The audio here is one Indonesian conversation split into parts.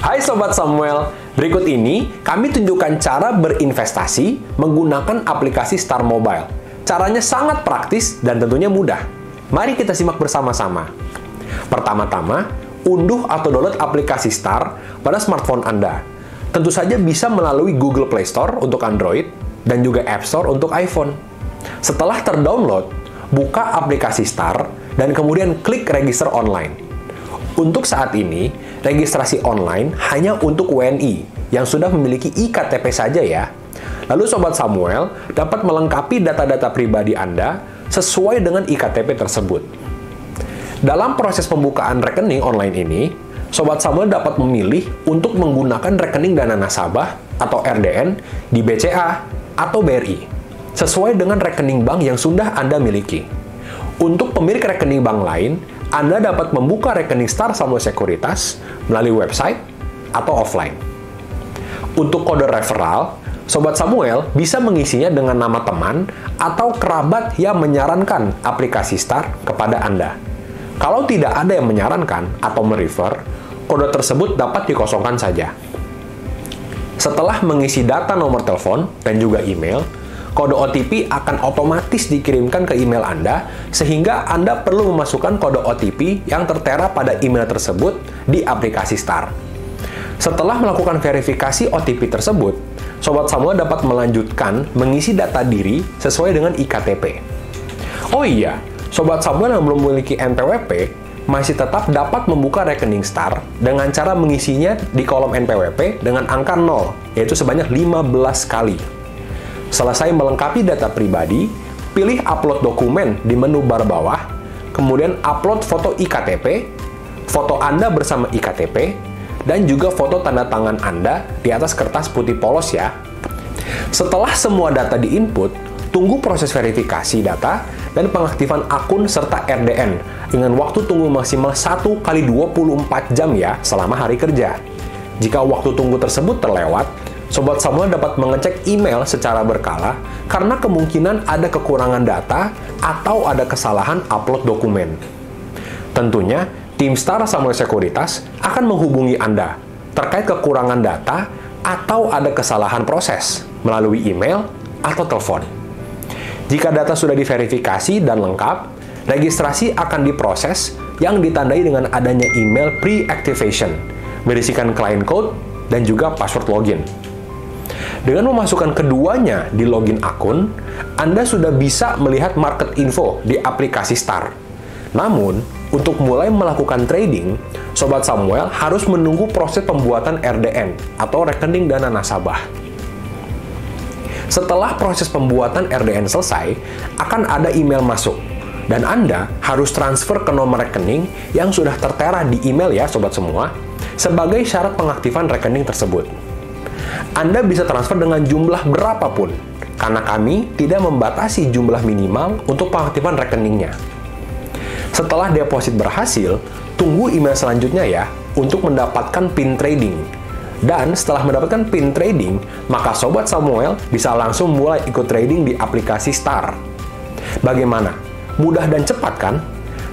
Hai Sobat Samuel, berikut ini kami tunjukkan cara berinvestasi menggunakan aplikasi Star Mobile. Caranya sangat praktis dan tentunya mudah. Mari kita simak bersama-sama. Pertama-tama, unduh atau download aplikasi Star pada smartphone Anda. Tentu saja bisa melalui Google Play Store untuk Android dan juga App Store untuk iPhone. Setelah terdownload, buka aplikasi Star dan kemudian klik register online. Untuk saat ini, registrasi online hanya untuk WNI yang sudah memiliki iktp saja ya. Lalu Sobat Samuel dapat melengkapi data-data pribadi Anda sesuai dengan iktp tersebut. Dalam proses pembukaan rekening online ini, Sobat Samuel dapat memilih untuk menggunakan rekening dana nasabah atau RDN di BCA atau BRI, sesuai dengan rekening bank yang sudah Anda miliki. Untuk pemilik rekening bank lain, Anda dapat membuka rekening Star Samuel Sekuritas melalui website atau offline. Untuk kode referral, Sobat Samuel bisa mengisinya dengan nama teman atau kerabat yang menyarankan aplikasi Star kepada Anda. Kalau tidak ada yang menyarankan atau merefer, kode tersebut dapat dikosongkan saja. Setelah mengisi data nomor telepon dan juga email, kode OTP akan otomatis dikirimkan ke email Anda, sehingga Anda perlu memasukkan kode OTP yang tertera pada email tersebut di aplikasi Star. Setelah melakukan verifikasi OTP tersebut, Sobat Samuel dapat melanjutkan mengisi data diri sesuai dengan iktp. Oh iya, Sobat Samuel yang belum memiliki NPWP masih tetap dapat membuka rekening Star dengan cara mengisinya di kolom NPWP dengan angka 0, yaitu sebanyak 15 kali. Selesai melengkapi data pribadi, pilih upload dokumen di menu bar bawah, kemudian upload foto iktp, foto Anda bersama iktp, dan juga foto tanda tangan Anda di atas kertas putih polos ya. Setelah semua data diinput, tunggu proses verifikasi data dan pengaktifan akun serta RDN dengan waktu tunggu maksimal 1x24 jam ya selama hari kerja. Jika waktu tunggu tersebut terlewat, Sobat Samuel dapat mengecek email secara berkala karena kemungkinan ada kekurangan data atau ada kesalahan upload dokumen. Tentunya, tim Star Samuel Sekuritas akan menghubungi Anda terkait kekurangan data atau ada kesalahan proses melalui email atau telepon. Jika data sudah diverifikasi dan lengkap, registrasi akan diproses yang ditandai dengan adanya email pre-activation, berisikan client code dan juga password login. Dengan memasukkan keduanya di login akun, Anda sudah bisa melihat market info di aplikasi Star. Namun, untuk mulai melakukan trading, Sobat Samuel harus menunggu proses pembuatan RDN atau rekening dana nasabah. Setelah proses pembuatan RDN selesai, akan ada email masuk, dan Anda harus transfer ke nomor rekening yang sudah tertera di email ya Sobat semua, sebagai syarat pengaktifan rekening tersebut. Anda bisa transfer dengan jumlah berapapun, karena kami tidak membatasi jumlah minimal untuk pengaktifan rekeningnya. Setelah deposit berhasil, tunggu email selanjutnya ya, untuk mendapatkan PIN trading. Dan setelah mendapatkan PIN trading, maka Sobat Samuel bisa langsung mulai ikut trading di aplikasi Star. Bagaimana? Mudah dan cepat kan?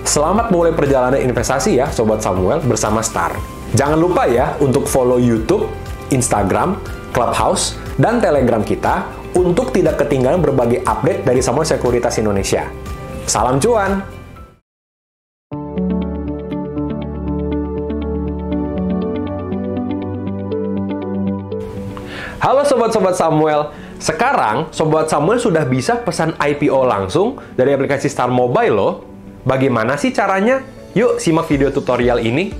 Selamat mulai perjalanan investasi ya Sobat Samuel bersama Star. Jangan lupa ya untuk follow YouTube, Instagram, Clubhouse, dan Telegram kita untuk tidak ketinggalan berbagai update dari Samuel Sekuritas Indonesia. Salam cuan! Halo Sobat-Sobat Samuel, sekarang Sobat Samuel sudah bisa pesan IPO langsung dari aplikasi Star Mobile loh. Bagaimana sih caranya? Yuk simak video tutorial ini.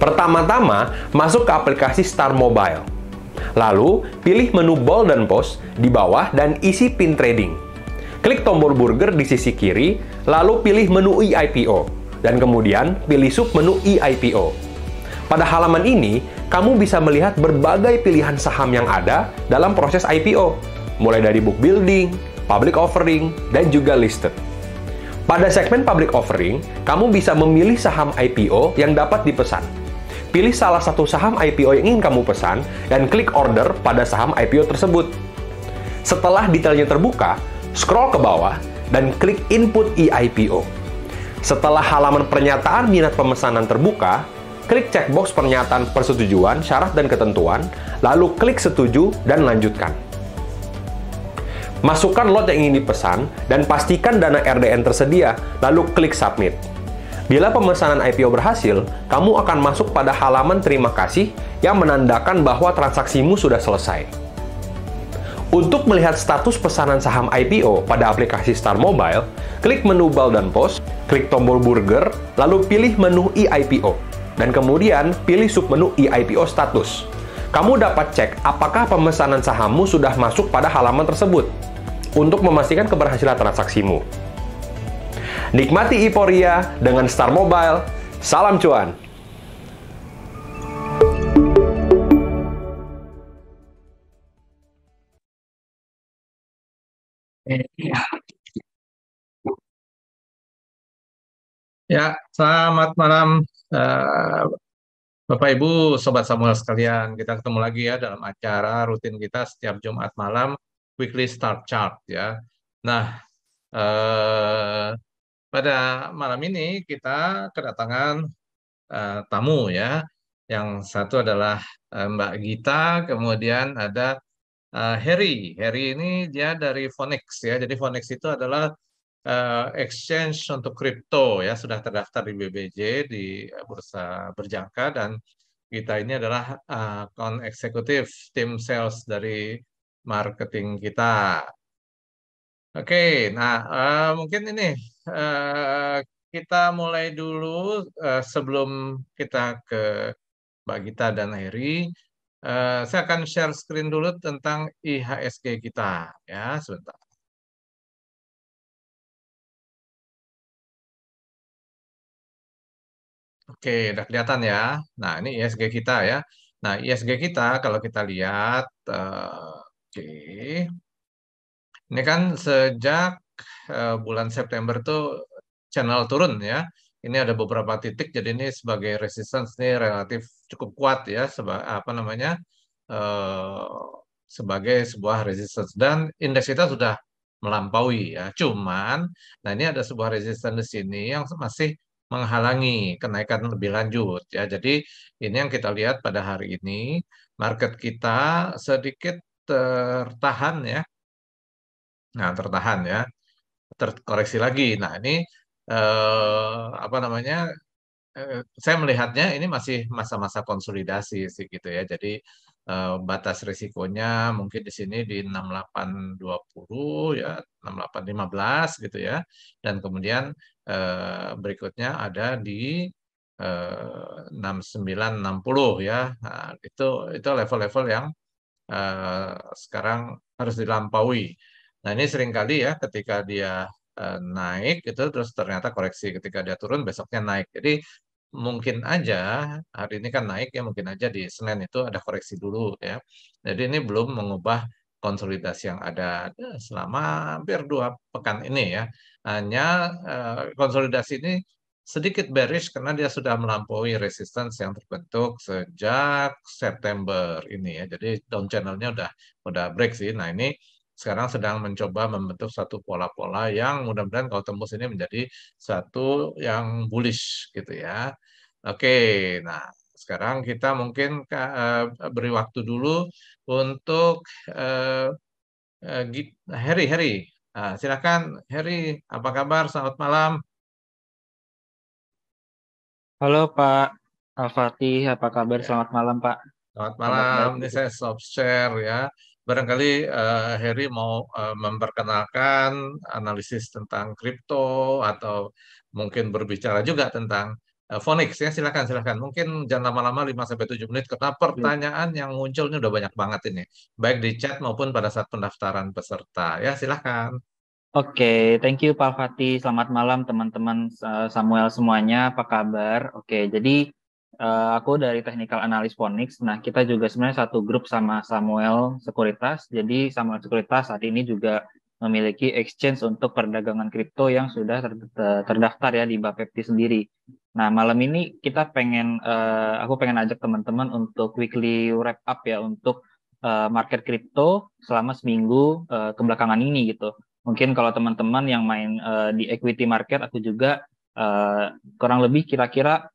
Pertama-tama, masuk ke aplikasi Star Mobile. Lalu, pilih menu Bold dan Post di bawah dan isi PIN trading. Klik tombol burger di sisi kiri, lalu pilih menu eIPO, dan kemudian pilih submenu eIPO. Pada halaman ini, kamu bisa melihat berbagai pilihan saham yang ada dalam proses IPO, mulai dari book building, public offering, dan juga listed. Pada segmen public offering, kamu bisa memilih saham IPO yang dapat dipesan. Pilih salah satu saham IPO yang ingin kamu pesan dan klik order pada saham IPO tersebut. Setelah detailnya terbuka, scroll ke bawah dan klik input eIPO. Setelah halaman pernyataan minat pemesanan terbuka, klik checkbox pernyataan persetujuan, syarat dan ketentuan, lalu klik setuju dan lanjutkan. Masukkan lot yang ingin dipesan dan pastikan dana RDN tersedia, lalu klik submit. Bila pemesanan IPO berhasil, kamu akan masuk pada halaman terima kasih yang menandakan bahwa transaksimu sudah selesai. Untuk melihat status pesanan saham IPO pada aplikasi Star Mobile, klik menu Buy dan Post, klik tombol burger, lalu pilih menu e-IPO, dan kemudian pilih submenu e-IPO status. Kamu dapat cek apakah pemesanan sahammu sudah masuk pada halaman tersebut untuk memastikan keberhasilan transaksimu. Nikmati euforia dengan Star Mobile. Salam cuan! Ya, selamat malam Bapak Ibu, Sobat Samuel sekalian. Kita ketemu lagi ya dalam acara rutin kita setiap Jumat malam, Weekly Start Chart ya. Nah, eh, pada malam ini kita kedatangan tamu ya. Yang satu adalah Mbak Gita, kemudian ada Harry. Harry ini dia dari Phoenix ya. Jadi Phoenix itu adalah exchange untuk kripto ya, sudah terdaftar di BBJ di Bursa Berjangka, dan kita ini adalah account eksekutif tim sales dari marketing kita. Oke, nah mungkin ini eh, kita mulai dulu sebelum kita ke Mbak Gita dan Heri. Saya akan share screen dulu tentang IHSG kita ya, sebentar. Oke, udah kelihatan ya. Nah, ini ISG kita ya. Nah, ISG kita kalau kita lihat, oke, ini kan sejak bulan September tuh channel turun ya. Ini ada beberapa titik, jadi ini sebagai resistance ini relatif cukup kuat ya, apa namanya, eh, sebagai sebuah resistance, dan indeks kita sudah melampaui ya. Cuman, nah ini ada sebuah resistance di sini yang masih menghalangi kenaikan lebih lanjut ya. Jadi ini yang kita lihat pada hari ini, market kita sedikit tertahan ya. Nah, tertahan ya, terkoreksi lagi. Nah, ini apa namanya? Saya melihatnya ini masih masa-masa konsolidasi sih gitu ya. Jadi batas risikonya mungkin di sini di 6820 ya, 6815 gitu ya. Dan kemudian berikutnya ada di 6960 ya. Nah, itu level-level yang sekarang harus dilampaui. Nah, ini seringkali ya ketika dia naik itu terus ternyata koreksi, ketika dia turun besoknya naik. Jadi mungkin aja hari ini kan naik ya, mungkin aja di Senin itu ada koreksi dulu ya. Jadi ini belum mengubah konsolidasi yang ada selama hampir 2 pekan ini ya. Hanya konsolidasi ini sedikit bearish karena dia sudah melampaui resistance yang terbentuk sejak September ini ya. Jadi down channelnya udah break sih. Nah, ini sekarang sedang mencoba membentuk satu pola-pola yang mudah-mudahan kalau tembus ini menjadi satu yang bullish gitu ya. Oke, nah sekarang kita mungkin beri waktu dulu untuk eh, Harry. Harry, silakan Harry, apa kabar? Selamat malam. Halo Pak Al-Fatih, apa kabar? Ya. Selamat malam Pak. Selamat Kabar malam, baik ini gitu. saya stop share ya. Barangkali Heri mau memperkenalkan analisis tentang kripto atau mungkin berbicara juga tentang Phoenix ya. Silakan silakan. Mungkin jangan lama-lama 5 sampai 7 menit karena pertanyaan yang munculnya udah banyak banget ini. Baik di chat maupun pada saat pendaftaran peserta. Ya, silakan. Oke, thank you Pak Al-Fatih. Selamat malam teman-teman Samuel semuanya, apa kabar? Oke, jadi aku dari Technical Analyst Phoenix. Nah, kita juga sebenarnya satu grup sama Samuel Sekuritas. Jadi Samuel Sekuritas saat ini juga memiliki exchange untuk perdagangan kripto yang sudah terdaftar ya di Bapepti sendiri. Nah, malam ini aku pengen ajak teman-teman untuk weekly wrap up ya untuk market kripto selama seminggu kebelakangan ini gitu. Mungkin kalau teman-teman yang main di equity market, aku juga kurang lebih kira-kira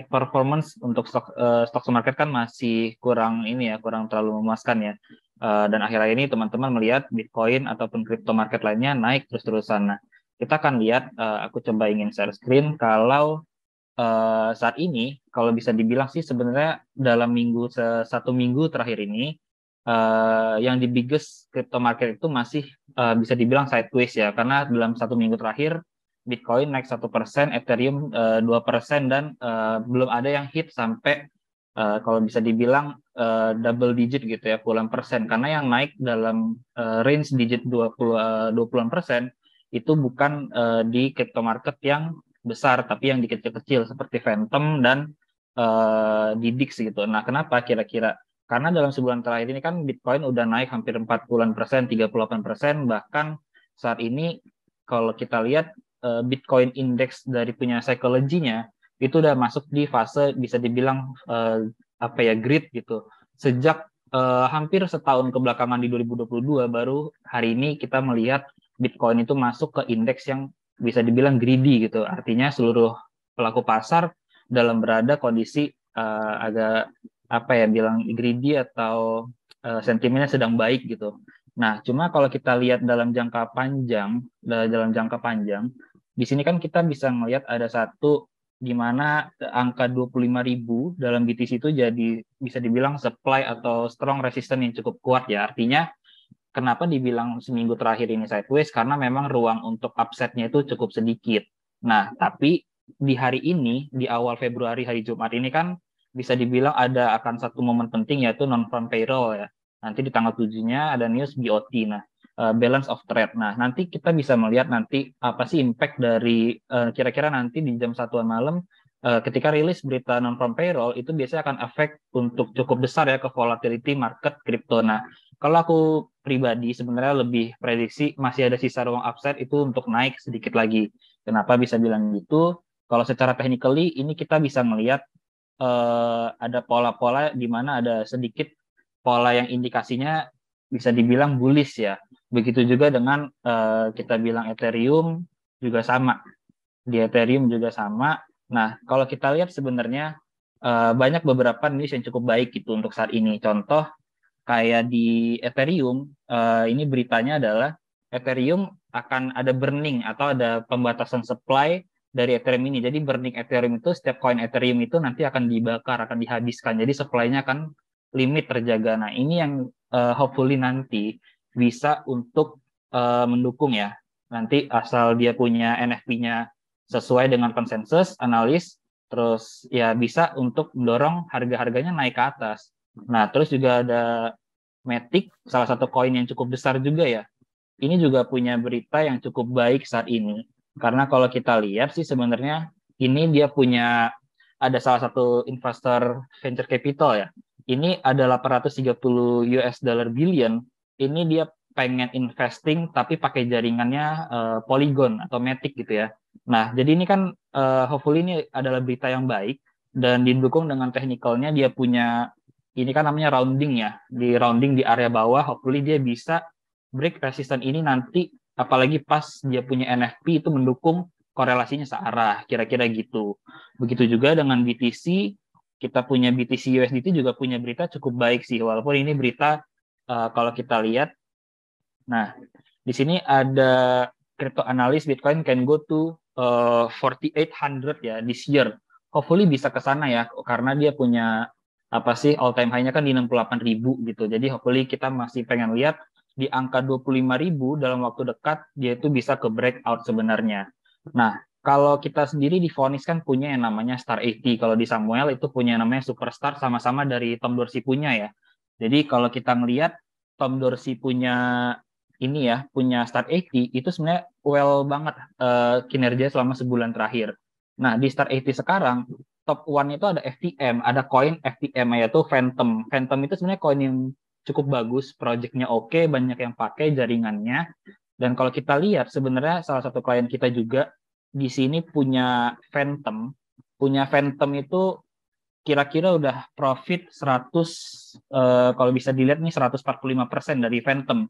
performance untuk stock market kan masih kurang kurang terlalu memuaskan ya. Dan akhir-akhir ini teman-teman melihat Bitcoin ataupun crypto market lainnya naik terus-terusan. Nah, kita akan lihat, aku coba ingin share screen, kalau saat ini, kalau bisa dibilang sih sebenarnya dalam satu minggu terakhir ini, yang di biggest crypto market itu masih bisa dibilang sideways ya, karena dalam satu minggu terakhir Bitcoin naik 1%, Ethereum 2%, dan belum ada yang hit sampai kalau bisa dibilang double digit gitu ya, puluhan persen. Karena yang naik dalam range digit 20-an persen itu bukan di crypto market yang besar, tapi yang di kecil-kecil seperti Phantom dan di DIX gitu. Nah, kenapa kira-kira? Karena dalam sebulan terakhir ini kan Bitcoin udah naik hampir 40-an persen, 38%, bahkan saat ini kalau kita lihat Bitcoin Index dari punya psikologinya itu udah masuk di fase bisa dibilang grid gitu. Sejak hampir setahun kebelakangan di 2022 baru hari ini kita melihat Bitcoin itu masuk ke indeks yang bisa dibilang greedy gitu. Artinya seluruh pelaku pasar dalam berada kondisi agak bilang greedy atau sentimennya sedang baik gitu. Nah, cuma kalau kita lihat dalam jangka panjang, di sini kan kita bisa melihat ada satu di mana angka 25.000 dalam BTC itu jadi bisa dibilang supply atau strong resistance yang cukup kuat ya. Artinya kenapa dibilang seminggu terakhir ini sideways? Karena memang ruang untuk upside-nya itu cukup sedikit. Nah, tapi di hari ini, di awal Februari, hari Jumat ini kan bisa dibilang akan satu momen penting yaitu non-farm payroll ya. Nanti di tanggal 7-nya ada news BOT. Nah, balance of trade. Nah, nanti kita bisa melihat nanti apa sih impact dari kira-kira nanti di jam 1-an malam ketika rilis berita non-farm payroll itu biasanya akan efek untuk cukup besar ya ke volatility market kripto. Nah, kalau aku pribadi sebenarnya lebih prediksi masih ada sisa ruang upside itu untuk naik sedikit lagi. Kenapa bisa bilang gitu? Kalau secara technically ini kita bisa melihat ada pola-pola di mana ada sedikit pola yang indikasinya bisa dibilang bullish ya. Begitu juga dengan kita bilang Ethereum juga sama. Di Ethereum juga sama. Nah, kalau kita lihat sebenarnya banyak beberapa news yang cukup baik gitu untuk saat ini. Contoh kayak di Ethereum, ini beritanya adalah Ethereum akan ada burning atau ada pembatasan supply dari Ethereum ini. Jadi burning Ethereum itu setiap koin Ethereum itu nanti akan dibakar, akan dihabiskan. Jadi supply-nya akan limit terjaga. Nah, ini yang hopefully nanti bisa untuk mendukung ya. Nanti asal dia punya NFT-nya sesuai dengan konsensus analis, terus ya bisa untuk mendorong harga-harganya naik ke atas. Nah, terus juga ada Matic, salah satu koin yang cukup besar juga ya. Ini juga punya berita yang cukup baik saat ini. Karena kalau kita lihat sih sebenarnya ini dia punya ada salah satu investor venture capital ya. Ini ada 830 US dollar billion. Ini dia pengen investing tapi pakai jaringannya Polygon atau Matic gitu ya. Nah, jadi ini kan hopefully ini adalah berita yang baik dan didukung dengan technicalnya dia punya ini kan namanya rounding ya. Di rounding di area bawah hopefully dia bisa break resistance ini nanti apalagi pas dia punya NFP itu mendukung korelasinya searah kira-kira gitu. Begitu juga dengan BTC, kita punya BTC USDT juga punya berita cukup baik sih walaupun ini berita kalau kita lihat. Nah, di sini ada crypto analis Bitcoin can go to 4,800 ya this year. Hopefully bisa ke sana ya karena dia punya all time high-nya kan di 68.000 gitu. Jadi hopefully kita masih pengen lihat di angka 25.000 dalam waktu dekat dia itu bisa ke breakout sebenarnya. Nah, kalau kita sendiri di Phoenix kan punya yang namanya Star 80. Kalau di Samuel itu punya yang namanya Superstar sama-sama dari Tom Dorsey punya ya. Jadi kalau kita ngelihat Tom Dorsey punya ini ya, punya Star 80 itu sebenarnya well banget kinerja selama sebulan terakhir. Nah, di Star 80 sekarang top one itu ada FTM, ada koin FTM yaitu Phantom. Phantom itu sebenarnya koin yang cukup bagus, projectnya oke, banyak yang pakai jaringannya. Dan kalau kita lihat sebenarnya salah satu klien kita juga di sini punya Phantom. Punya Phantom itu kira-kira udah profit 100 kalau bisa dilihat nih 145% dari Phantom.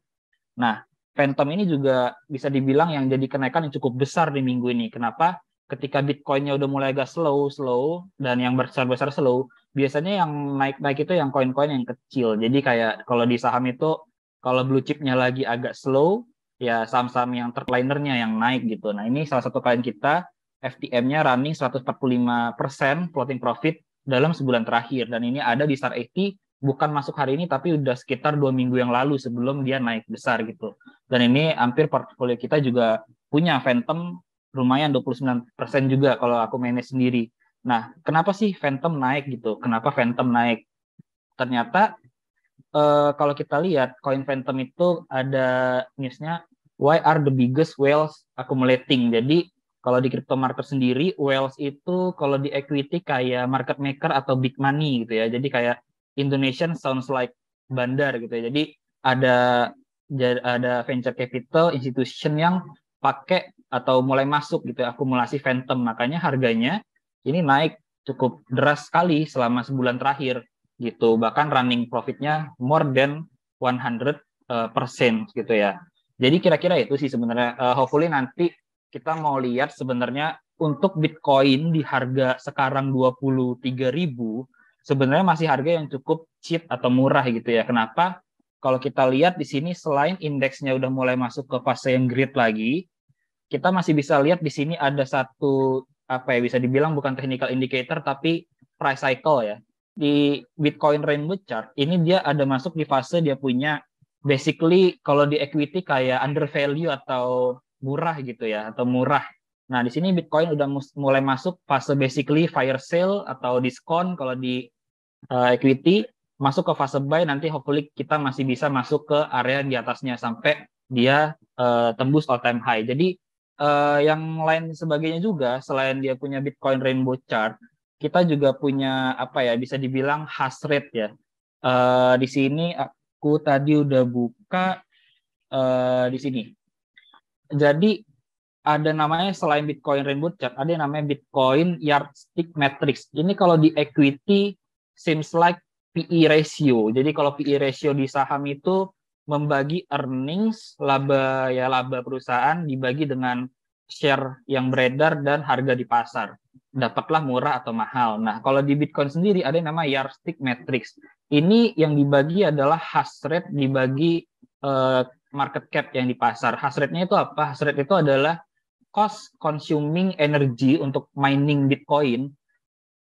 Nah, Phantom ini juga bisa dibilang yang jadi kenaikan yang cukup besar di minggu ini. Kenapa? ketika Bitcoin-nya udah mulai agak slow dan yang besar-besar slow, biasanya yang naik-naik itu yang koin-koin yang kecil. Jadi kayak kalau di saham itu kalau blue chip-nya lagi agak slow, ya saham-saham yang third-linernya yang naik gitu. Nah, ini salah satu klien kita, FTM-nya running 145% floating profit dalam sebulan terakhir. Dan ini ada di Star80, bukan masuk hari ini, tapi udah sekitar 2 minggu yang lalu sebelum dia naik besar gitu. Dan ini hampir portfolio kita juga punya Phantom lumayan 29% juga kalau aku manage sendiri. Nah, kenapa sih Phantom naik gitu? Kenapa Phantom naik? Ternyata kalau kita lihat koin Phantom itu ada newsnya why are the biggest whales accumulating. Jadi kalau di crypto market sendiri, whales itu kalau di equity kayak market maker atau big money gitu ya. Jadi kayak Indonesian sounds like bandar gitu ya. Jadi ada venture capital institution yang pakai atau mulai masuk gitu ya, akumulasi Phantom. Makanya harganya ini naik cukup deras sekali selama sebulan terakhir gitu. Bahkan running profitnya more than 100% gitu ya. Jadi kira-kira itu sih sebenarnya. Hopefully nanti kita mau lihat sebenarnya untuk Bitcoin di harga sekarang 23.000 sebenarnya masih harga yang cukup cheap atau murah gitu ya. Kenapa? Kalau kita lihat di sini selain indeksnya udah mulai masuk ke fase yang great lagi, kita masih bisa lihat di sini ada satu apa ya bisa dibilang bukan technical indicator tapi price cycle ya. Di Bitcoin Rainbow Chart ini dia ada masuk di fase dia punya basically kalau di equity kayak undervalue atau murah gitu ya atau murah. Nah, di sini Bitcoin udah mulai masuk fase basically fire sale atau diskon kalau di equity, masuk ke fase buy nanti hopefully kita masih bisa masuk ke area di atasnya sampai dia tembus all time high. Jadi yang lain sebagainya juga selain dia punya Bitcoin Rainbow Chart, kita juga punya apa ya bisa dibilang hash rate ya. Di sini aku tadi udah buka di sini. Jadi ada namanya selain Bitcoin Rainbow Chart, ada yang namanya Bitcoin Yardstick Matrix. Ini kalau di equity seems like PE ratio. Jadi kalau PE ratio di saham itu membagi earnings, laba perusahaan dibagi dengan share yang beredar dan harga di pasar. Dapatlah murah atau mahal. Nah, kalau di Bitcoin sendiri ada yang namanya Yardstick Matrix. Ini yang dibagi adalah hash rate dibagi market cap yang di pasar. Hash rate-nya itu apa? Hash rate itu adalah cost consuming energy untuk mining Bitcoin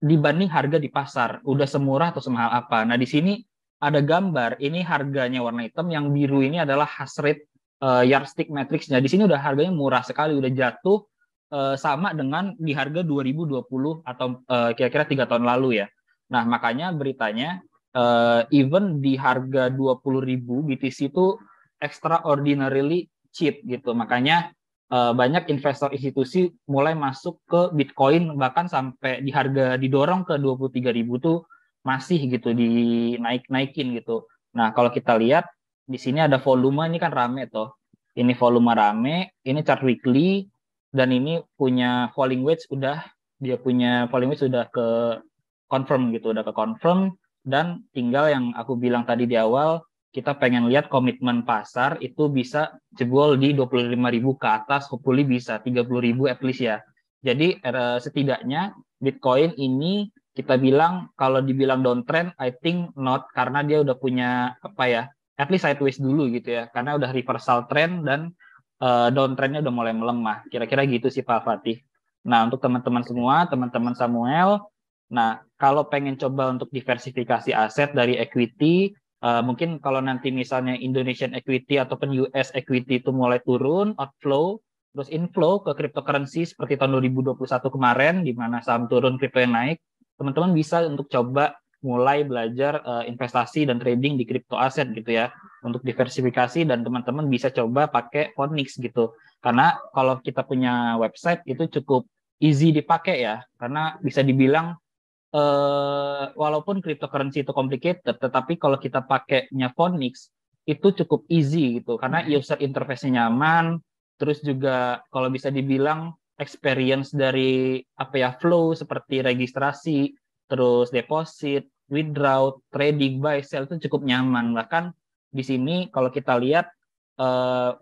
dibanding harga di pasar. Udah semurah atau semahal apa. Nah, di sini ada gambar. Ini harganya warna hitam, yang biru ini adalah hash rate Yardstick Matrix-nya. Di sini udah harganya murah sekali, udah jatuh sama dengan di harga 2020 atau kira-kira 3 tahun lalu ya. Nah, makanya beritanya even di harga 20.000 BTC itu extraordinarily cheap gitu. Makanya banyak investor institusi mulai masuk ke Bitcoin bahkan sampai di harga didorong ke 23.000 tuh masih gitu dinaik-naikin gitu. Nah, kalau kita lihat di sini ada volume, ini kan rame toh. Ini volume rame, ini chart weekly dan ini punya falling wedge dia punya falling wedge sudah ke confirm gitu, udah ke confirm dan tinggal yang aku bilang tadi di awal kita pengen lihat komitmen pasar itu bisa jebol di 25.000 ke atas, hopefully bisa 30.000 at least ya. Jadi setidaknya Bitcoin ini kita bilang kalau dibilang downtrend, I think not, karena dia udah punya apa ya, at least sideways dulu gitu ya, karena udah reversal trend dan downtrendnya udah mulai melemah. Kira-kira gitu sih Pak Fatih. Nah, untuk teman-teman semua, teman-teman Samuel, nah kalau pengen coba untuk diversifikasi aset dari equity, mungkin kalau nanti misalnya Indonesian equity ataupun US equity itu mulai turun, outflow, terus inflow ke cryptocurrency seperti tahun 2021 kemarin, di mana saham turun, kripto yang naik, teman-teman bisa untuk coba mulai belajar investasi dan trading di crypto aset gitu ya, untuk diversifikasi dan teman-teman bisa coba pakai Phoenix gitu. Karena kalau kita punya website itu cukup easy dipakai ya, karena bisa dibilang walaupun cryptocurrency itu complicated, tetapi kalau kita pakainya Phoenix itu cukup easy gitu, karena user interface-nya nyaman, terus juga kalau bisa dibilang experience dari apa ya flow seperti registrasi, terus deposit, withdraw, trading, buy, sell itu cukup nyaman. Bahkan di sini kalau kita lihat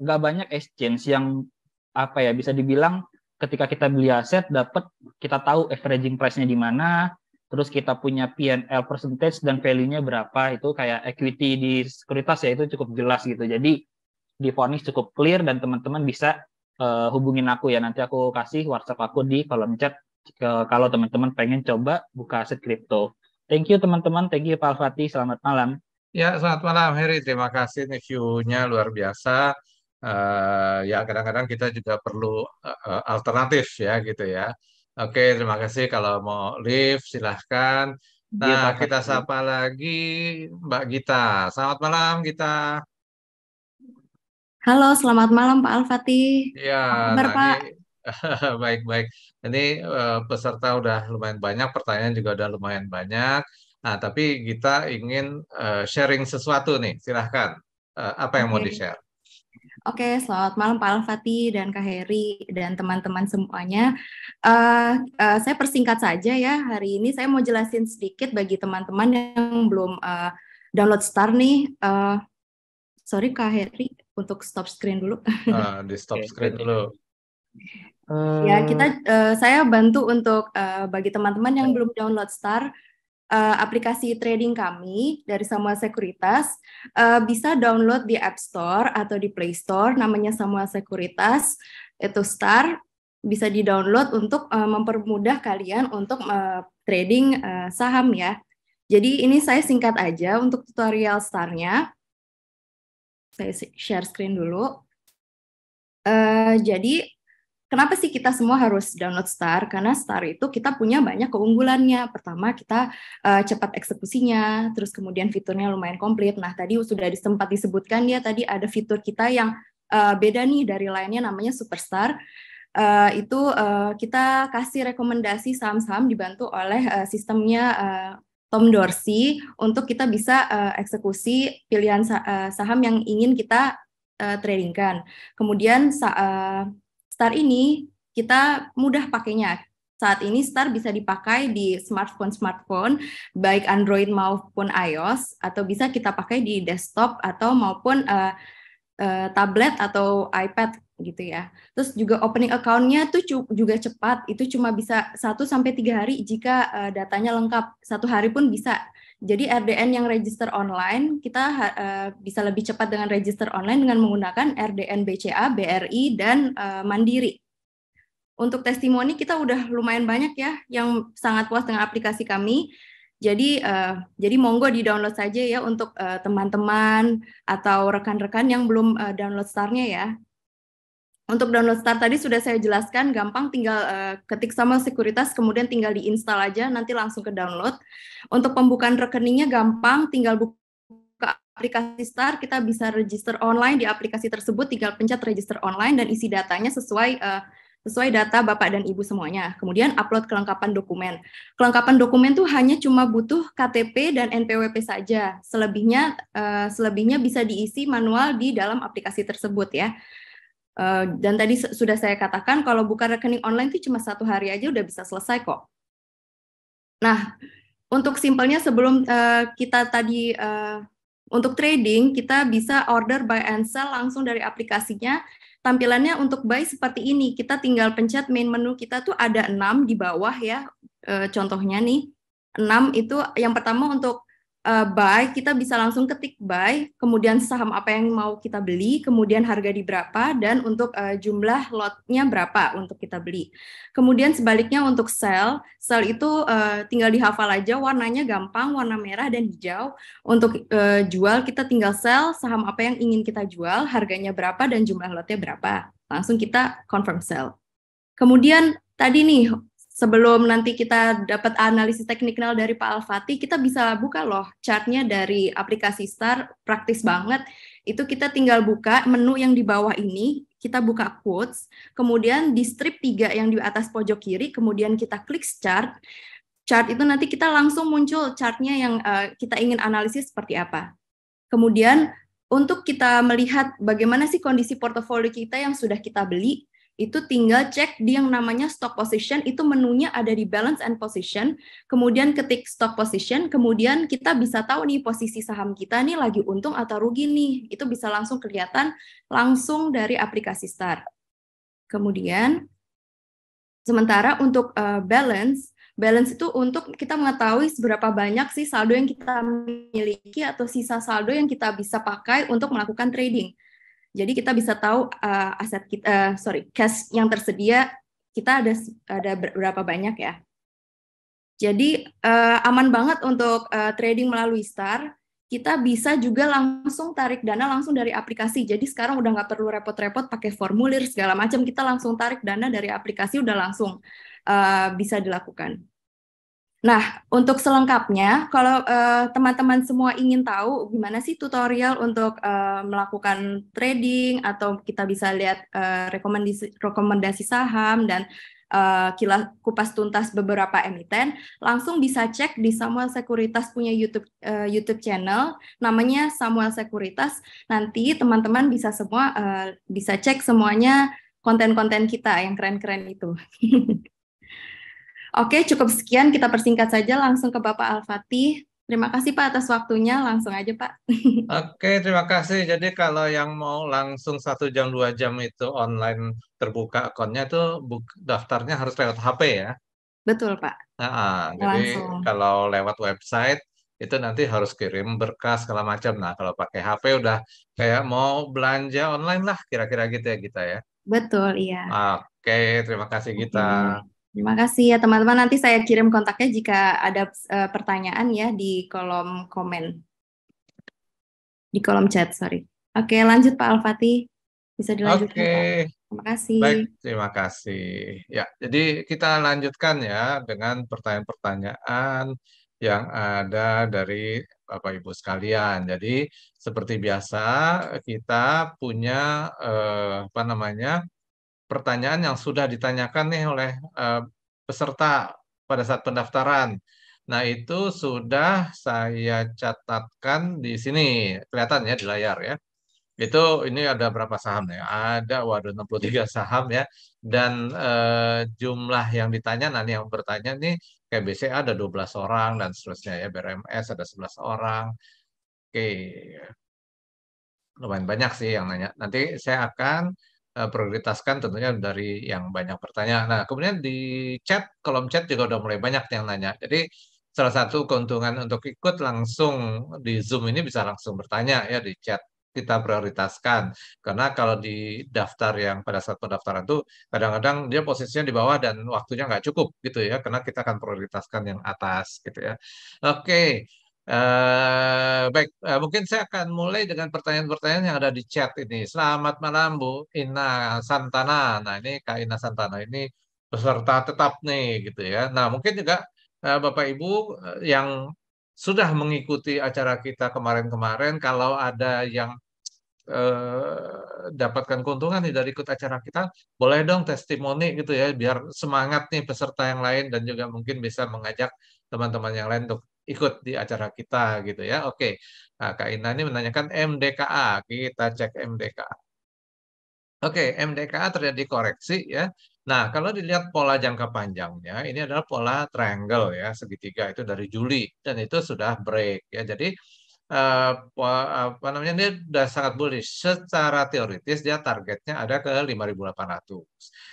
nggak banyak exchange yang apa ya bisa dibilang ketika kita beli aset dapat kita tahu averaging price-nya di mana, terus kita punya P&L percentage dan value-nya berapa, itu kayak equity di sekuritas ya, itu cukup jelas gitu. Jadi di vonis cukup clear dan teman-teman bisa hubungin aku ya, nanti aku kasih WhatsApp aku di kolom chat kalau teman-teman pengen coba buka aset kripto. Thank you teman-teman, thank you Pak Alfati, selamat malam. Ya, selamat malam Heri. Terima kasih nih view-nya luar biasa. Ya, kadang-kadang kita juga perlu alternatif ya gitu ya. Oke, terima kasih. Kalau mau live silahkan. Thank you Nah, Pak kita Alfati. sapa lagi Mbak Gita. Selamat malam Gita. Halo, selamat malam Pak Alfati. Ya, Apa kabar nah ini Pak? baik-baik. Ini peserta udah lumayan banyak, pertanyaan juga udah lumayan banyak. Nah, tapi kita ingin sharing sesuatu nih. Silahkan. Apa yang mau Oke, di-share? Oke, selamat malam Pak Alfati dan Kak Heri dan teman-teman semuanya. Saya persingkat saja ya, hari ini saya mau jelasin sedikit bagi teman-teman yang belum download Star nih. Sorry Kak Heri, untuk stop screen dulu. Di stop Oke, screen dulu. Ya, saya bantu untuk bagi teman-teman yang belum download Star, aplikasi trading kami dari Samuel Sekuritas, bisa download di App Store atau di Play Store, namanya Samuel Sekuritas, itu Star, bisa di-download untuk mempermudah kalian untuk trading saham ya. Jadi ini saya singkat aja untuk tutorial Star-nya. Saya share screen dulu. Jadi kenapa sih kita semua harus download Star? Karena Star itu kita punya banyak keunggulannya. Pertama, kita cepat eksekusinya, terus kemudian fiturnya lumayan komplit. Nah, tadi sudah sempat disebutkan ya, tadi ada fitur kita yang beda nih dari lainnya, namanya Superstar. Kita kasih rekomendasi saham-saham dibantu oleh sistemnya Tom Dorsey untuk kita bisa eksekusi pilihan saham yang ingin kita tradingkan. Kemudian Star ini kita mudah pakainya. Saat ini Star bisa dipakai di smartphone, baik Android maupun iOS, atau bisa kita pakai di desktop atau maupun tablet atau iPad gitu ya. Terus juga opening account-nya tuh juga cepat, itu cuma bisa 1-3 hari jika datanya lengkap. 1 hari pun bisa. Jadi RDN yang register online, kita bisa lebih cepat dengan register online dengan menggunakan RDN BCA, BRI, dan Mandiri. Untuk testimoni kita udah lumayan banyak ya yang sangat puas dengan aplikasi kami. Jadi monggo di-download saja ya untuk teman-teman atau rekan-rekan yang belum download Star-nya ya. Untuk download Star tadi sudah saya jelaskan, gampang, tinggal ketik Samuel Sekuritas, kemudian tinggal diinstal aja, nanti langsung ke download. Untuk pembukaan rekeningnya gampang, tinggal buka aplikasi Star, kita bisa register online di aplikasi tersebut, tinggal pencet register online dan isi datanya sesuai data Bapak dan Ibu semuanya. Kemudian upload kelengkapan dokumen. Kelengkapan dokumen tuh hanya cuma butuh KTP dan NPWP saja. Selebihnya bisa diisi manual di dalam aplikasi tersebut ya. Dan tadi sudah saya katakan kalau buka rekening online itu cuma 1 hari aja udah bisa selesai kok. Nah, untuk simpelnya sebelum kita tadi untuk trading, kita bisa order buy and sell langsung dari aplikasinya. Tampilannya untuk buy seperti ini, kita tinggal pencet main menu kita tuh ada 6 di bawah ya, contohnya nih, 6 itu yang pertama untuk buy, kita bisa langsung ketik buy, kemudian saham apa yang mau kita beli, kemudian harga di berapa, dan untuk jumlah lotnya berapa untuk kita beli. Kemudian sebaliknya untuk sell itu tinggal dihafal aja, warnanya gampang, warna merah dan hijau. Untuk jual kita tinggal sell saham apa yang ingin kita jual, harganya berapa dan jumlah lotnya berapa. Langsung kita confirm sell. Kemudian tadi nih, sebelum nanti kita dapat analisis teknikal dari Pak Alfati, kita bisa buka loh chartnya dari aplikasi Star, praktis banget. Itu kita tinggal buka menu yang di bawah ini, kita buka quotes, kemudian di strip 3 yang di atas pojok kiri, kemudian kita klik chart. Chart itu nanti kita langsung muncul chartnya yang kita ingin analisis seperti apa. Kemudian untuk kita melihat bagaimana sih kondisi portofolio kita yang sudah kita beli, itu tinggal cek di yang namanya stock position, itu menunya ada di balance and position, kemudian ketik stock position, kemudian kita bisa tahu nih posisi saham kita nih lagi untung atau rugi nih, itu bisa langsung kelihatan langsung dari aplikasi Star. Kemudian Sementara untuk balance itu untuk kita mengetahui seberapa banyak sih saldo yang kita miliki atau sisa saldo yang kita bisa pakai untuk melakukan trading. Jadi kita bisa tahu aset kita, cash yang tersedia kita ada berapa banyak ya. Jadi aman banget untuk trading melalui Star. Kita bisa juga langsung tarik dana langsung dari aplikasi. Jadi sekarang udah nggak perlu repot-repot pakai formulir segala macam. Kita langsung tarik dana dari aplikasi udah langsung bisa dilakukan. Nah, untuk selengkapnya, kalau teman-teman semua ingin tahu gimana sih tutorial untuk melakukan trading atau kita bisa lihat rekomendasi saham dan kupas tuntas beberapa emiten, langsung bisa cek di Samuel Sekuritas punya YouTube channel, namanya Samuel Sekuritas. Nanti teman-teman bisa semua bisa cek semuanya konten-konten kita yang keren-keren itu. Oke, cukup sekian. Kita persingkat saja langsung ke Bapak Al-Fatih. Terima kasih Pak atas waktunya. Langsung aja Pak. Oke, terima kasih. Jadi kalau yang mau langsung 1 jam 2 jam itu online terbuka akunnya itu daftarnya harus lewat HP ya. Betul Pak. Jadi Langsung. kalau lewat website itu nanti harus kirim berkas segala macam. Nah, kalau pakai HP udah kayak mau belanja online lah, kira-kira gitu ya kita ya. Betul, iya. Oke, terima kasih Oke. kita. Terima kasih ya teman-teman. Nanti saya kirim kontaknya jika ada pertanyaan ya di kolom komen. Di kolom chat, sorry. Oke, lanjut Pak Al-Fatih. Bisa dilanjutkan Pak. Oke, Terima kasih. baik, terima kasih. Ya, jadi kita lanjutkan ya dengan pertanyaan-pertanyaan yang ada dari Bapak Ibu sekalian. Jadi seperti biasa kita punya pertanyaan yang sudah ditanyakan nih oleh peserta pada saat pendaftaran. Nah, itu sudah saya catatkan di sini, kelihatan ya di layar ya. Itu ini ada berapa saham ya? Ada waduh 63 saham ya. Dan jumlah yang ditanya, nanti yang bertanya nih kayak BCA ada 12 orang dan seterusnya ya. BRMS ada 11 orang. Oke. Lumayan banyak sih yang nanya. Nanti saya akan prioritaskan tentunya dari yang banyak bertanya. Nah, kemudian di chat, kolom chat juga udah mulai banyak yang nanya. Jadi salah satu keuntungan untuk ikut langsung di Zoom ini bisa langsung bertanya ya di chat. Kita prioritaskan. Karena kalau di daftar yang pada saat pendaftaran tuh kadang-kadang dia posisinya di bawah dan waktunya nggak cukup gitu ya. Karena kita akan prioritaskan yang atas gitu ya. Oke. Baik, mungkin saya akan mulai dengan pertanyaan-pertanyaan yang ada di chat ini. Selamat malam Bu Ina Santana. Nah ini Kak Ina Santana ini peserta tetap nih gitu ya. Nah mungkin juga Bapak Ibu yang sudah mengikuti acara kita kemarin-kemarin, kalau ada yang dapatkan keuntungan nih dari ikut acara kita, boleh dong testimoni gitu ya, biar semangat nih peserta yang lain dan juga mungkin bisa mengajak teman-teman yang lain untuk ikut di acara kita gitu ya. Oke, nah, Kak Ina ini menanyakan MDKA, kita cek MDKA. Oke, MDKA terjadi koreksi ya. Nah, kalau dilihat pola jangka panjangnya, ini adalah pola triangle ya, segitiga itu dari Juli dan itu sudah break ya. Jadi apa namanya dia sudah sangat bullish. Secara teoritis dia targetnya ada ke 5.800.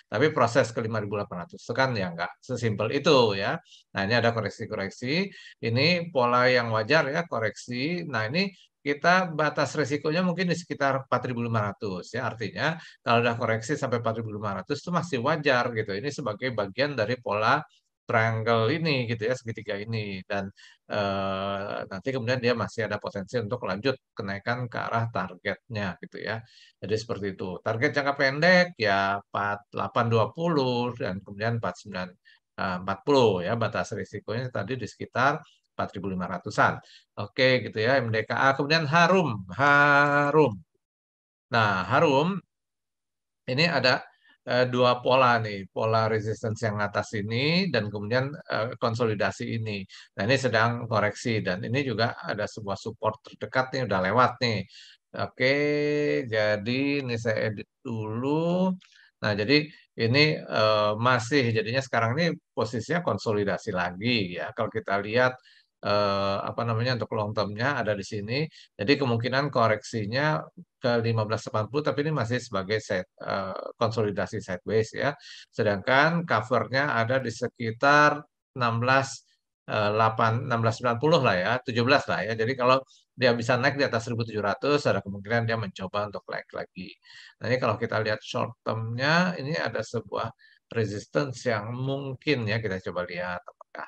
Tapi proses ke 5.800 itu kan ya nggak sesimpel itu ya. Nah, ini ada koreksi-koreksi. Ini pola yang wajar ya, koreksi. Nah, ini kita batas resikonya mungkin di sekitar 4.500 ya. Artinya kalau udah koreksi sampai 4.500 itu masih wajar gitu. Ini sebagai bagian dari pola triangle ini gitu ya, segitiga ini. Dan nanti kemudian dia masih ada potensi untuk lanjut kenaikan ke arah targetnya gitu ya. Jadi seperti itu. Target jangka pendek ya 4820 dan kemudian 4940 ya, batas risikonya tadi di sekitar 4.500-an. Oke gitu ya MDKA. Kemudian Harum. Harum. Nah, Harum ini ada dua pola nih, pola resistance yang atas ini dan kemudian konsolidasi ini. Nah, ini sedang koreksi dan ini juga ada sebuah support terdekat nih udah lewat nih. Oke, jadi ini saya edit dulu. Nah, jadi ini masih jadinya sekarang ini posisinya konsolidasi lagi ya. Kalau kita lihat apa namanya untuk long term-nya ada di sini. Jadi kemungkinan koreksinya ke 1580 tapi ini masih sebagai konsolidasi sideways ya. Sedangkan cover-nya ada di sekitar 1690 lah ya, 17 lah ya. Jadi kalau dia bisa naik di atas 1700 ada kemungkinan dia mencoba untuk naik lagi. Nah, ini kalau kita lihat short term-nya ini ada sebuah resistance yang mungkin ya kita coba lihat apakah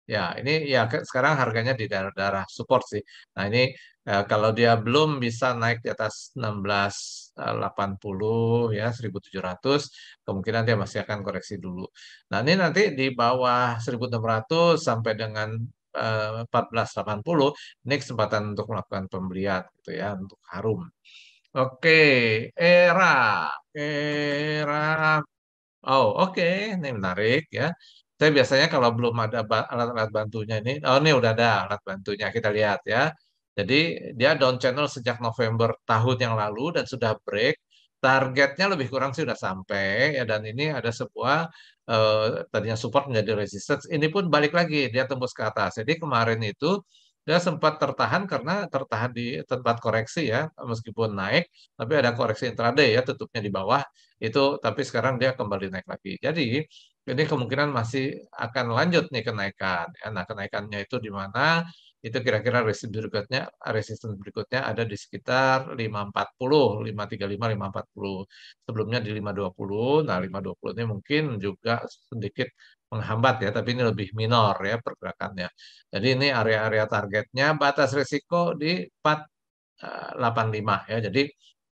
ya, ini ya sekarang harganya di daerah-daerah support sih. Nah, ini kalau dia belum bisa naik di atas 1680 ya 1700, kemungkinan dia masih akan koreksi dulu. Nah, ini nanti di bawah 1600 sampai dengan 1480, ini kesempatan untuk melakukan pembelian gitu ya untuk harum. Oke, era era Oh, oke. Ini menarik ya. Saya biasanya kalau belum ada alat-alat bantunya ini, oh ini udah ada alat bantunya, kita lihat ya. Jadi dia down channel sejak November tahun yang lalu dan sudah break. Targetnya lebih kurang sih sudah sampai ya dan ini ada sebuah tadinya support menjadi resistance. Ini pun balik lagi dia tembus ke atas. Jadi kemarin itu dia sempat tertahan karena tertahan di tempat koreksi ya, meskipun naik, tapi ada koreksi intraday ya, tutupnya di bawah itu tapi sekarang dia kembali naik lagi. Jadi ini kemungkinan masih akan lanjut nih kenaikan. Ya. Nah, kenaikannya itu di mana? Itu kira-kira resistance berikutnya ada di sekitar 540, 535, 540. Sebelumnya di 520. Nah, 520 ini mungkin juga sedikit menghambat ya, tapi ini lebih minor ya pergerakannya. Jadi ini area-area targetnya batas risiko di 485 ya. Jadi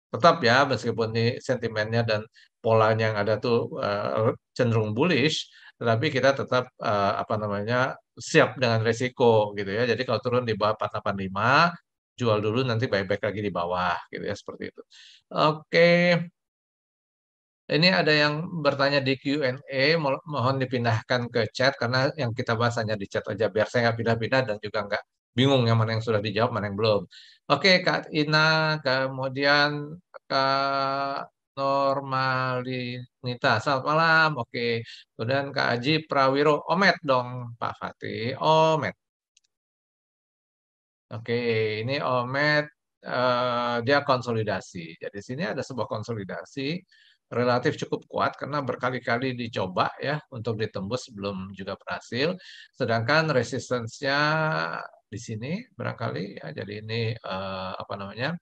tetap ya meskipun ini sentimennya dan polanya yang ada tuh cenderung bullish, tetapi kita tetap apa namanya siap dengan resiko gitu ya. Jadi kalau turun di bawah 485, jual dulu nanti buyback lagi di bawah gitu ya seperti itu. Oke, ini ada yang bertanya di Q&A, mohon dipindahkan ke chat karena yang kita bahas hanya di chat aja biar saya nggak pindah-pindah dan juga nggak bingung yang mana yang sudah dijawab, mana yang belum. Oke, Kak Ina, kemudian Kak Normalinita, selamat malam. Oke, kemudian Kak Aji Prawiro, Omet dong, Pak Fatih, Omet. Oke, ini Omet dia konsolidasi. Jadi sini ada sebuah konsolidasi relatif cukup kuat karena berkali-kali dicoba ya untuk ditembus belum juga berhasil. Sedangkan resistance-nya di sini barangkali ya. Jadi ini apa namanya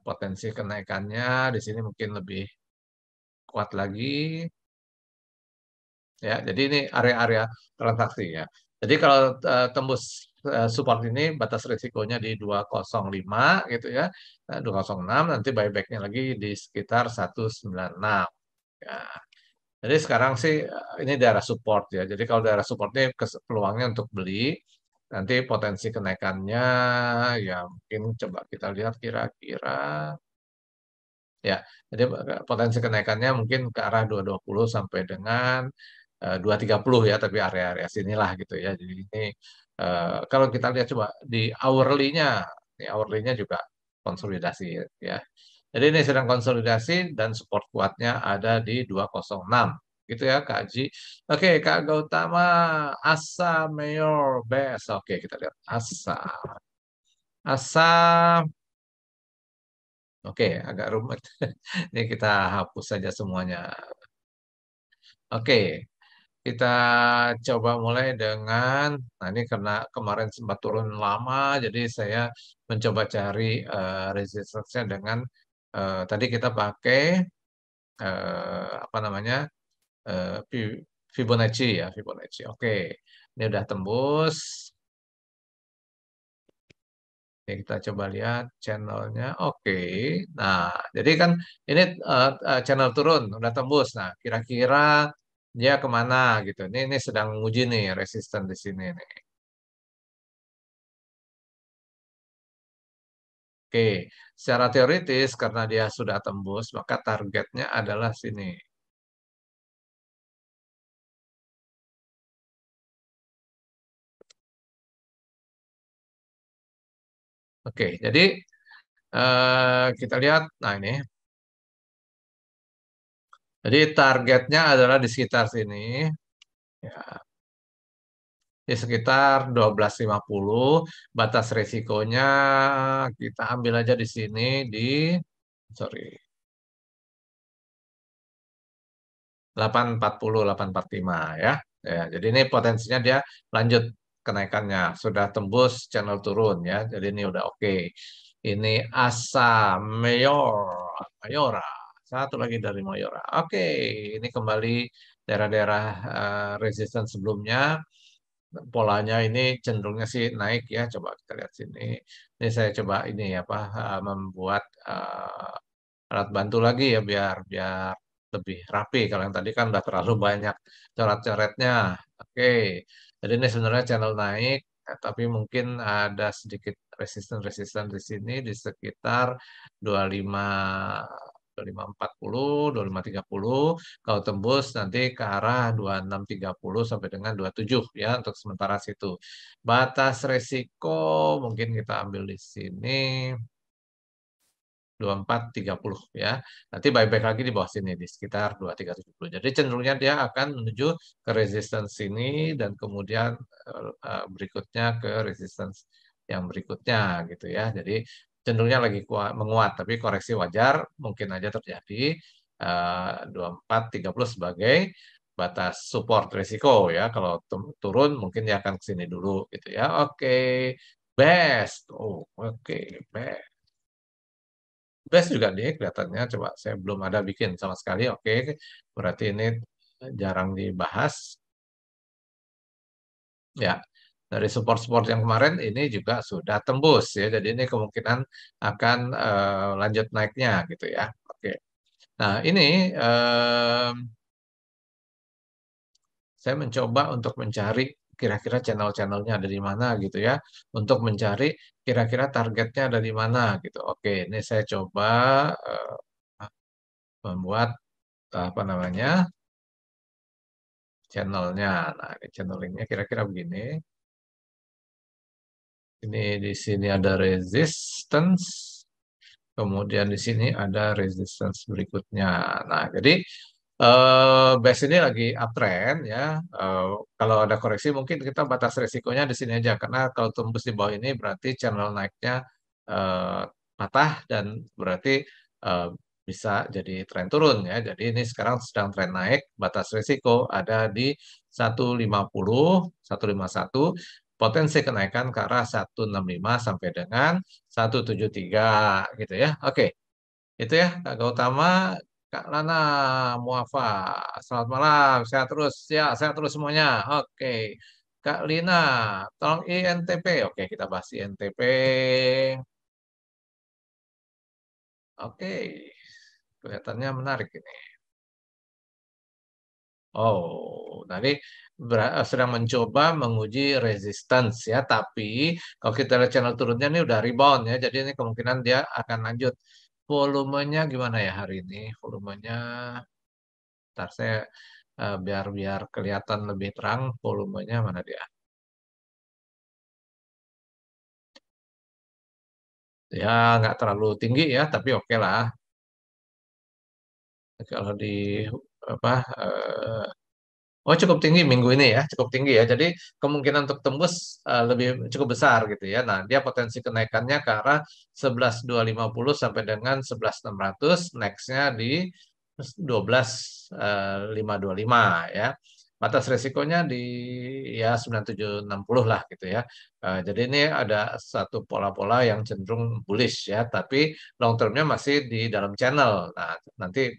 potensi kenaikannya di sini mungkin lebih kuat lagi. Ya, jadi ini area-area transaksi ya. Jadi kalau tembus support ini batas risikonya di 205 gitu ya. Nah, 206 nanti buybacknya lagi di sekitar 196. Ya. Jadi sekarang sih ini daerah support ya. Jadi kalau daerah support ini peluangnya untuk beli. Nanti potensi kenaikannya ya mungkin coba kita lihat kira-kira ya. Jadi potensi kenaikannya mungkin ke arah 220 sampai dengan 230 ya, tapi area-area sinilah gitu ya. Jadi ini kalau kita lihat coba di hourly-nya, di hourly-nya juga konsolidasi ya. Jadi ini sedang konsolidasi dan support kuatnya ada di 206 gitu ya Kak Haji. Oke, Kak Gautama, Asa Mayor Best. Oke, kita lihat Asa. Asa, oke, agak rumit. Ini kita hapus saja semuanya. Oke, kita coba mulai dengan, nah ini karena kemarin sempat turun lama, jadi saya mencoba cari resistance-nya dengan tadi kita pakai apa namanya Fibonacci ya, Fibonacci. Oke, ini udah tembus. Oke, kita coba lihat channelnya. Oke, nah jadi kan ini channel turun, udah tembus. Nah, kira-kira dia kemana gitu. Ini sedang menguji nih resisten di sini nih. Oke, secara teoritis karena dia sudah tembus, maka targetnya adalah sini. Oke, jadi kita lihat, nah ini. Jadi targetnya adalah di sekitar sini. Ya, di sekitar 12.50. Batas resikonya kita ambil aja di sini di, sorry, 8.40, 8.45 ya. Ya, jadi ini potensinya dia lanjut kenaikannya, sudah tembus channel turun ya. Jadi ini udah oke. Ini Asa Mayora. Satu lagi dari Mayora. Oke, ini kembali daerah-daerah resistance sebelumnya. Polanya ini cenderungnya sih naik ya. Coba kita lihat sini. Ini saya coba ini apa membuat alat bantu lagi ya biar biar lebih rapi. Kalau yang tadi kan udah terlalu banyak coret-coretnya. Oke, jadi ini sebenarnya channel naik, tapi mungkin ada sedikit resisten-resisten di sini di sekitar 25 25.40, 25.30. Kalau tembus nanti ke arah 26.30 sampai dengan 27 ya untuk sementara situ. Batas resiko mungkin kita ambil di sini 24.30 ya. Nanti buyback lagi di bawah sini di sekitar 23.70. Jadi cenderungnya dia akan menuju ke resistance sini dan kemudian berikutnya ke resistance yang berikutnya gitu ya. Jadi cenderungnya lagi menguat tapi koreksi wajar mungkin aja terjadi 24.30 sebagai batas support risiko ya. Kalau turun mungkin dia akan ke sini dulu gitu ya. Oke. Best. Oh, oke. Best. Best juga nih kelihatannya. Coba saya belum ada bikin sama sekali. Oke, berarti ini jarang dibahas. Ya, dari support-support yang kemarin ini juga sudah tembus ya. Jadi ini kemungkinan akan lanjut naiknya gitu ya. Oke. Nah, ini saya mencoba untuk mencari kira-kira channel-channelnya ada di mana gitu ya. Untuk mencari kira-kira targetnya ada di mana gitu. Oke, ini saya coba membuat apa namanya channelnya. Nah, ini channelingnya kira-kira begini. Ini di sini ada resistance, kemudian di sini ada resistance berikutnya. Nah, jadi base ini lagi uptrend ya. Eh, Kalau ada koreksi mungkin kita batas resikonya di sini aja karena kalau tembus di bawah ini berarti channel naiknya eh, patah dan berarti eh, bisa jadi tren turun ya. Jadi ini sekarang sedang tren naik, batas resiko ada di 150, 151, potensi kenaikan ke arah 165 sampai dengan 173 gitu ya. Oke, itu ya Kak Gautama. Kak Lana, Muafa, selamat malam, sehat terus, ya, sehat terus semuanya. Oke, Kak Lina, tolong INTP. Oke, kita bahas INTP. Oke, kelihatannya menarik ini. Oh, tadi sedang mencoba menguji resistance ya, tapi kalau kita lihat channel turunnya ini udah rebound ya, jadi ini kemungkinan dia akan lanjut. Volumenya gimana ya hari ini? Volumenya Ntar saya biar biar kelihatan lebih terang volumenya mana dia. Ya nggak terlalu tinggi ya, tapi oke lah. Kalau di apa oh cukup tinggi minggu ini ya, cukup tinggi ya. Jadi kemungkinan untuk tembus lebih cukup besar gitu ya. Nah, dia potensi kenaikannya ke arah 11.250 sampai dengan 11.600, nextnya di 12.525 ya. Batas resikonya di ya 9760 lah gitu ya. Jadi ini ada satu pola-pola yang cenderung bullish ya, tapi long termnya masih di dalam channel. Nah, nanti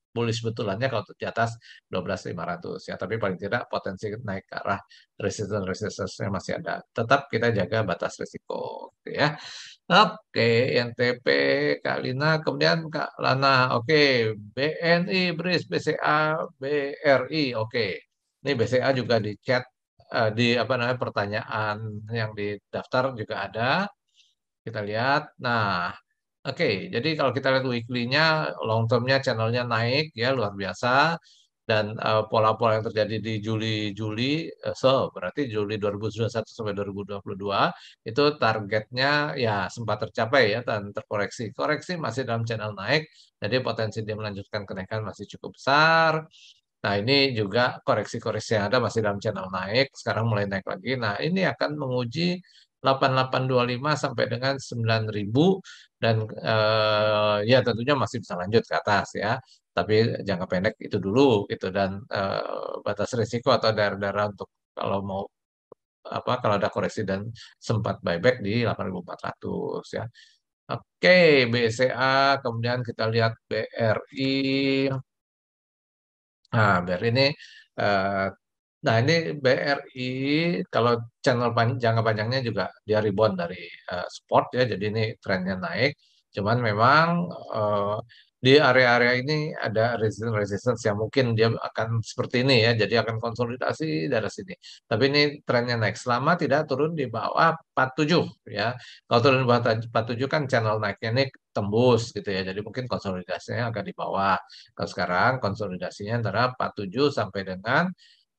bullish betulannya kalau di atas 12.500 ya, tapi paling tidak potensi naik ke arah resistance-resistance-nya masih ada. Tetap kita jaga batas risiko gitu ya. Oke, NTP Kak Lina, kemudian Kak Lana. Oke, BNI, BRIS, BCA, BRI. Oke. Ini BCA juga di chat di apa namanya pertanyaan yang di daftar juga ada. Kita lihat. Nah, oke, jadi kalau kita lihat weekly-nya, long term-nya channelnya naik ya luar biasa dan pola-pola yang terjadi di Juli berarti Juli 2021 sampai 2022 itu targetnya ya sempat tercapai ya dan terkoreksi. Koreksi masih dalam channel naik, jadi potensi dia melanjutkan kenaikan masih cukup besar. Nah, ini juga koreksi-koreksi yang ada masih dalam channel naik, sekarang mulai naik lagi. Nah, ini akan menguji 8825 sampai dengan 9000 dan ya tentunya masih bisa lanjut ke atas ya. Tapi jangka pendek itu dulu gitu dan batas risiko atau daerah-daerah untuk kalau mau apa kalau ada koreksi dan sempat buyback di 8400 ya. Oke, BCA, kemudian kita lihat BRI. Nah, BRI ini, eh, nah ini BRI kalau channel jangka panjangnya juga dia rebound dari support ya, jadi ini trennya naik. Cuman memang eh, di area-area ini ada resistance yang mungkin dia akan seperti ini ya, jadi akan konsolidasi dari sini. Tapi ini trennya naik selama tidak turun di bawah 47 ya. Kalau turun di bawah 47 kan channel naiknya ini tembus gitu ya, jadi mungkin konsolidasinya agak di bawah. Kalau sekarang konsolidasinya antara 47 sampai dengan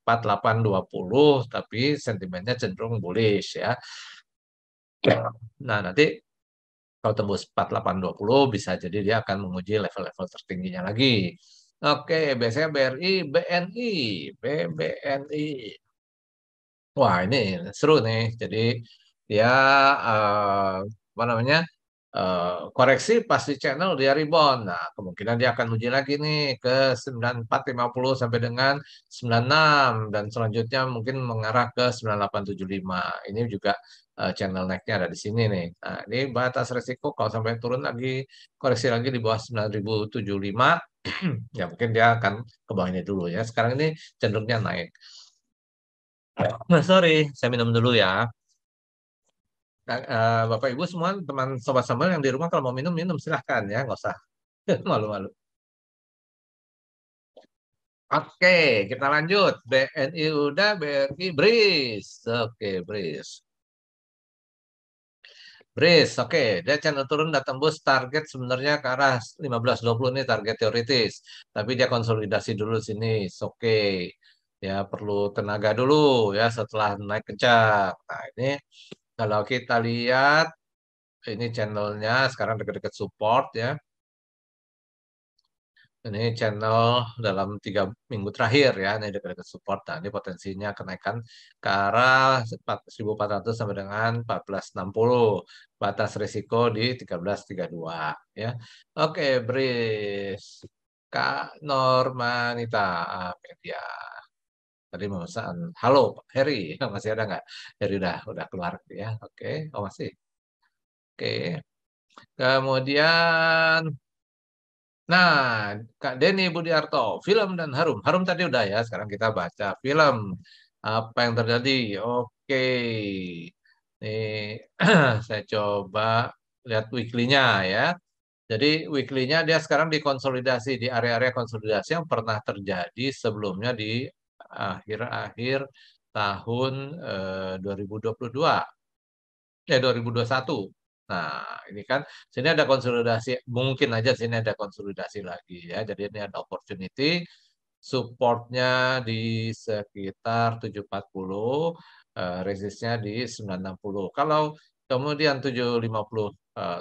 4820, tapi sentimennya cenderung bullish ya. Nah, nanti kalau tembus 4820 bisa jadi dia akan menguji level-level tertingginya lagi. Oke, biasanya BRI, BNI, BBNI. Wah, ini seru nih. Jadi dia apa namanya? Koreksi pasti channel dia rebound. Nah, kemungkinan dia akan uji lagi nih ke 9450 sampai dengan 96 dan selanjutnya mungkin mengarah ke 9875. Ini juga channel naiknya ada di sini nih. Nah, ini batas resiko kalau sampai turun lagi koreksi lagi di bawah 9075 ya mungkin dia akan ke bawah ini dulu ya. Sekarang ini cenderungnya naik. Nah, sorry, saya minum dulu ya. Nah, Bapak Ibu semua teman sobat sambal yang di rumah kalau mau minum minum silahkan ya, nggak usah malu-malu. Oke, kita lanjut. BNI udah, BRI BRIS. Oke, BRIS. BRIS, oke. Dia channel turun dan tembus target sebenarnya ke arah 1520 ini target teoritis. Tapi dia konsolidasi dulu sini. Oke. Ya, perlu tenaga dulu ya setelah naik kencang. Nah, ini kalau kita lihat ini channelnya sekarang dekat-dekat support ya. Ini channel dalam 3 minggu terakhir ya, ini dekat-dekat support. Nah, ini potensinya kenaikan ke arah 1400 sampai dengan 1460. Batas risiko di 1332 ya. Oke, Bris. Kak Normanita Media. Tadi memesan. Halo, Pak Heri. Masih ada nggak? Heri udah keluar ya. Oke, oh masih. Oke. Kemudian nah, Kak Denny Budiarto, film dan Harum. Harum tadi udah ya, sekarang kita baca film. Apa yang terjadi? Oke. Nih, saya coba lihat weekly-nya ya. Jadi weekly-nya dia sekarang dikonsolidasi di area-area konsolidasi yang pernah terjadi sebelumnya di akhir-akhir tahun 2022. 2021. Nah, ini kan sini ada konsolidasi, mungkin aja sini ada konsolidasi lagi ya. Jadi ini ada opportunity, supportnya di sekitar 740, resistnya di 960. Kalau kemudian 750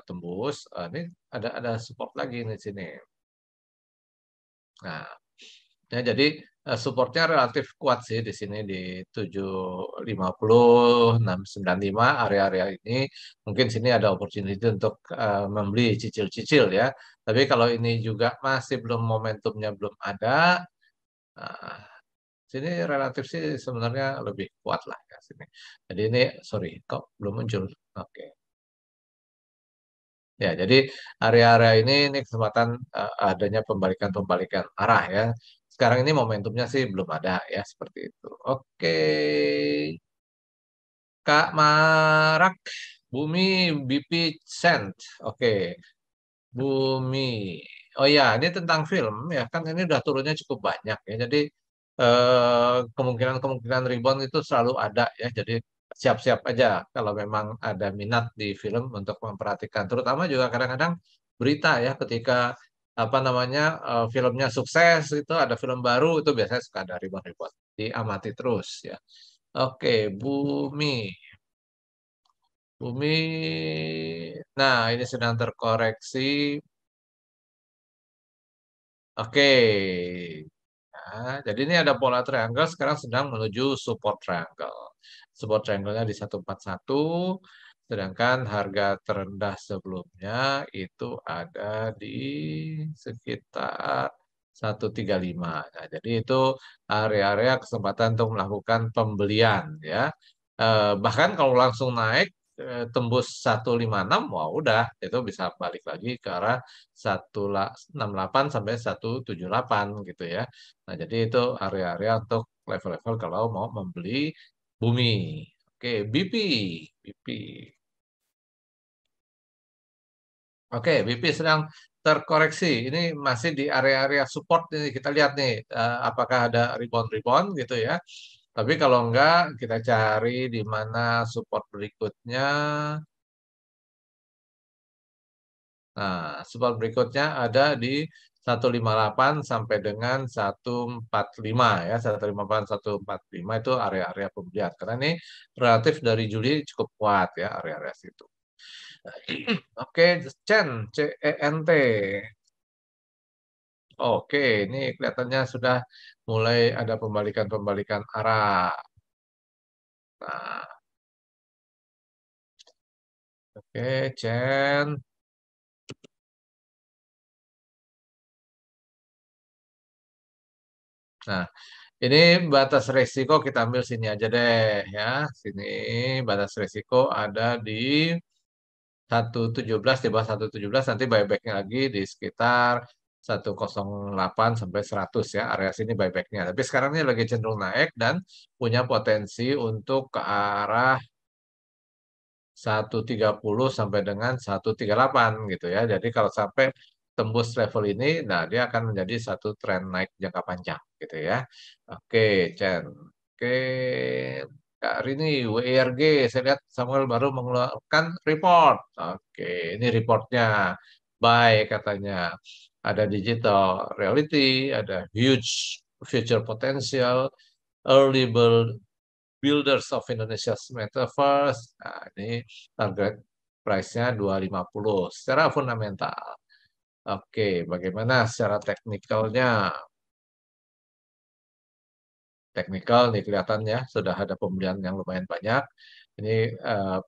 tembus, ini ada support lagi di sini. Nah, ya, jadi supportnya relatif kuat sih di sini di 750, 695 area-area ini. Mungkin sini ada opportunity untuk membeli cicil-cicil ya. Tapi kalau ini juga masih belum momentumnya belum ada, nah, sini relatif sih sebenarnya lebih kuat lah ya sini. Jadi ini sorry kok belum muncul. Oke. Ya, jadi area-area ini kesempatan adanya pembalikan-pembalikan arah ya. Sekarang ini momentumnya sih belum ada ya seperti itu. Oke, Kak Marak, Bumi BP Cent. Oke, Bumi. Oh ya, ini tentang film ya kan ini udah turunnya cukup banyak ya. Jadi kemungkinan-kemungkinan rebound itu selalu ada ya. Jadi siap-siap aja kalau memang ada minat di film untuk memperhatikan. Terutama juga kadang-kadang berita ya ketika apa namanya filmnya sukses itu ada film baru itu biasanya suka ada rebound-rebound. Diamati terus ya. Oke, Bumi. Bumi. Nah, ini sedang terkoreksi. Oke. Jadi ini ada pola triangle sekarang sedang menuju support triangle. Support triangle-nya di 141, sedangkan harga terendah sebelumnya itu ada di sekitar 135. Nah, jadi itu area-area kesempatan untuk melakukan pembelian ya. Bahkan kalau langsung naik tembus 156, wah udah itu bisa balik lagi ke arah 168 sampai 178 gitu ya. Nah, jadi itu area-area untuk level-level kalau mau membeli bumi. Oke, BP. Oke, BP sedang terkoreksi. Ini masih di area-area support ini. Kita lihat nih, apakah ada rebound-rebound gitu ya. Tapi kalau enggak, kita cari di mana support berikutnya. Nah, support berikutnya ada di 158 sampai dengan 145 ya. 158 145 itu area-area pembelian. Karena ini relatif dari Juli cukup kuat ya area-area situ. Oke, CENT. Oke, ini kelihatannya sudah mulai ada pembalikan-pembalikan arah. Nah, oke, CEN. Nah, ini batas resiko kita ambil sini aja deh ya. Sini batas resiko ada di 117, di bawah 117 nanti buybacknya lagi di sekitar 108 sampai 100 ya. Area sini buybacknya. Tapi sekarang ini lagi cenderung naik dan punya potensi untuk ke arah 130 sampai dengan 138 gitu ya. Jadi kalau sampai tembus level ini, nah dia akan menjadi satu tren naik jangka panjang gitu ya. Oke, Chen. Oke, Kak Rini, WIRG, saya lihat Samuel baru mengeluarkan report. Oke, ini reportnya. Baik katanya. Ada digital reality, ada huge future potential, early Builders of Indonesia's Metaverse. Nah, ini target price-nya 250 secara fundamental. Oke, bagaimana secara teknikalnya? Teknikal nih kelihatannya sudah ada pembelian yang lumayan banyak. Ini uh,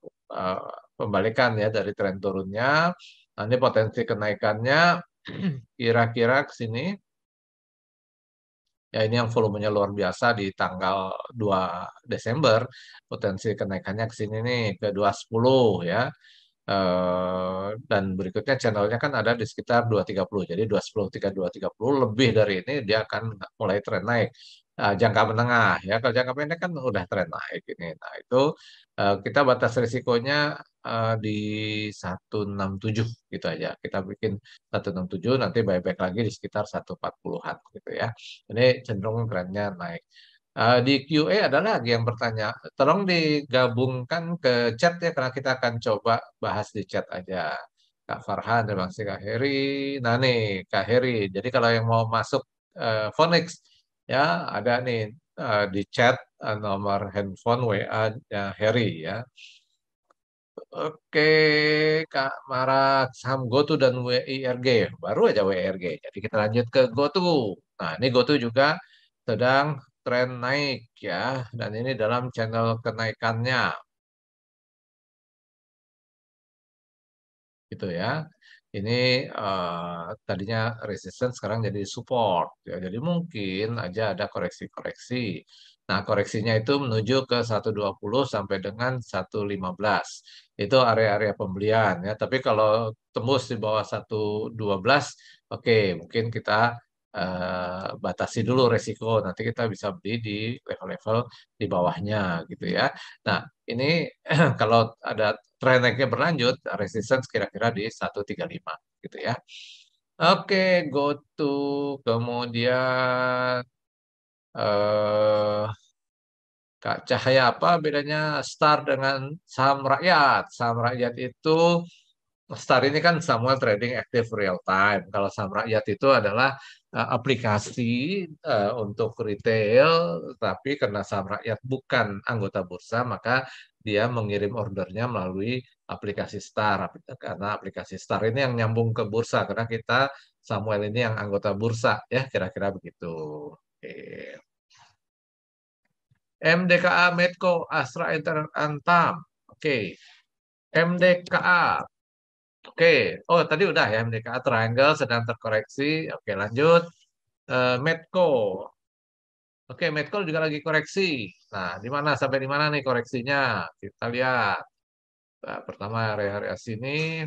pembalikan ya dari tren turunnya. Nah, ini potensi kenaikannya kira-kira ke sini. Ya ini yang volumenya luar biasa di tanggal 2 Desember. Potensi kenaikannya ke sini nih ke 210 ya. Dan berikutnya channelnya kan ada di sekitar 230. Jadi 210, 230 lebih dari ini dia akan mulai tren naik. Jangka menengah ya. Kalau jangka pendek kan udah tren naik ini. Nah, itu kita batas risikonya di 167 gitu aja. Kita bikin 167 nanti buyback lagi di sekitar 140-an gitu ya. Ini cenderung trennya naik. Di QA ada lagi yang bertanya, tolong digabungkan ke chat ya, karena kita akan coba bahas di chat aja. Kak Farhan, terima kasih Kak Heri. Nah nih, Kak Heri, jadi kalau yang mau masuk Phoenix, ya ada nih di chat nomor handphone WA ya, Heri ya. Oke, Kak Mara, saham GoTo dan WIRG. Baru aja WIRG. Jadi kita lanjut ke GoTo. Nah, ini GoTo juga sedang tren naik ya. Dan ini dalam channel kenaikannya. Gitu ya. Ini tadinya resistance sekarang jadi support. Ya, jadi mungkin aja ada koreksi-koreksi. Nah, koreksinya itu menuju ke 120 sampai dengan 115. Itu area-area pembelian ya. Tapi kalau tembus di bawah 112, oke, mungkin kita batasi dulu resiko. Nanti kita bisa beli di level-level di bawahnya gitu ya. Nah, ini kalau ada tren naiknya berlanjut, resistance kira-kira di 135 gitu ya. Oke, go to kemudian eh Kak Cahaya, apa bedanya STAR dengan saham rakyat? Saham rakyat itu STAR ini kan Samuel Trading Active Real Time. Kalau saham rakyat itu adalah aplikasi untuk retail, tapi karena saham rakyat bukan anggota bursa, maka dia mengirim ordernya melalui aplikasi STAR. Karena aplikasi STAR ini yang nyambung ke bursa, karena kita Samuel ini yang anggota bursa, ya kira-kira begitu. Oke. MDKA Medco Astra Antam. Oke. MDKA. Oke. Oh, tadi udah ya MDKA Triangle sedang terkoreksi. Oke, lanjut. Medco. Oke, Medco juga lagi koreksi. Nah, di mana sampai di mana nih koreksinya? Kita lihat. Nah, pertama area-area sini.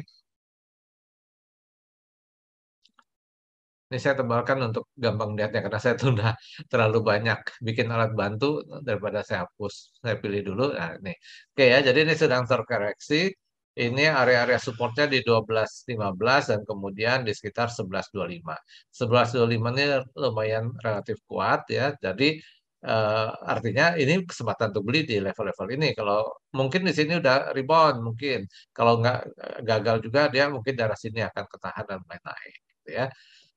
Ini saya tebalkan untuk gampang lihatnya karena saya tuh udah terlalu banyak bikin alat bantu daripada saya hapus. Saya pilih dulu. Nah, ini. Oke ya, jadi ini sedang terkoreksi. Ini area-area supportnya di 12.15 dan kemudian di sekitar 11.25. 11.25 ini lumayan relatif kuat ya. Jadi artinya ini kesempatan untuk beli di level-level ini. Kalau mungkin di sini udah rebound mungkin. Kalau nggak gagal juga dia mungkin darah sini akan ketahan dan mulai naik gitu ya.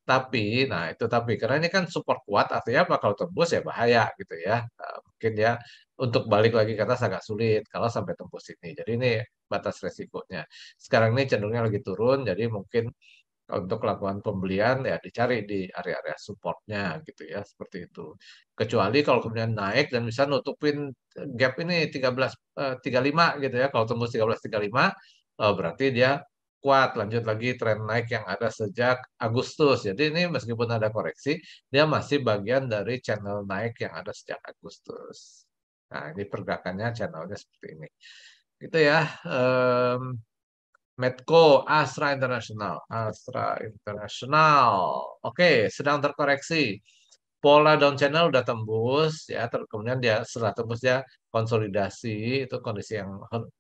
Tapi, nah itu tapi karena ini kan support kuat, artinya apa kalau tembus ya bahaya gitu ya. Mungkin ya untuk balik lagi ke atas agak sulit kalau sampai tembus ini. Jadi ini batas resikonya. Sekarang ini cenderungnya lagi turun, jadi mungkin untuk melakukan pembelian ya dicari di area-area supportnya gitu ya seperti itu. Kecuali kalau kemudian naik dan bisa nutupin gap ini 35 gitu ya. Kalau tembus 13.35 berarti dia kuat lanjut lagi tren naik yang ada sejak Agustus. Jadi ini meskipun ada koreksi, dia masih bagian dari channel naik yang ada sejak Agustus. Nah, ini pergerakannya channelnya seperti ini. Gitu ya. Medco, Astra International, Astra International. Oke, sedang terkoreksi. Pola down channel udah tembus ya, kemudian dia setelah tembus dia konsolidasi itu kondisi yang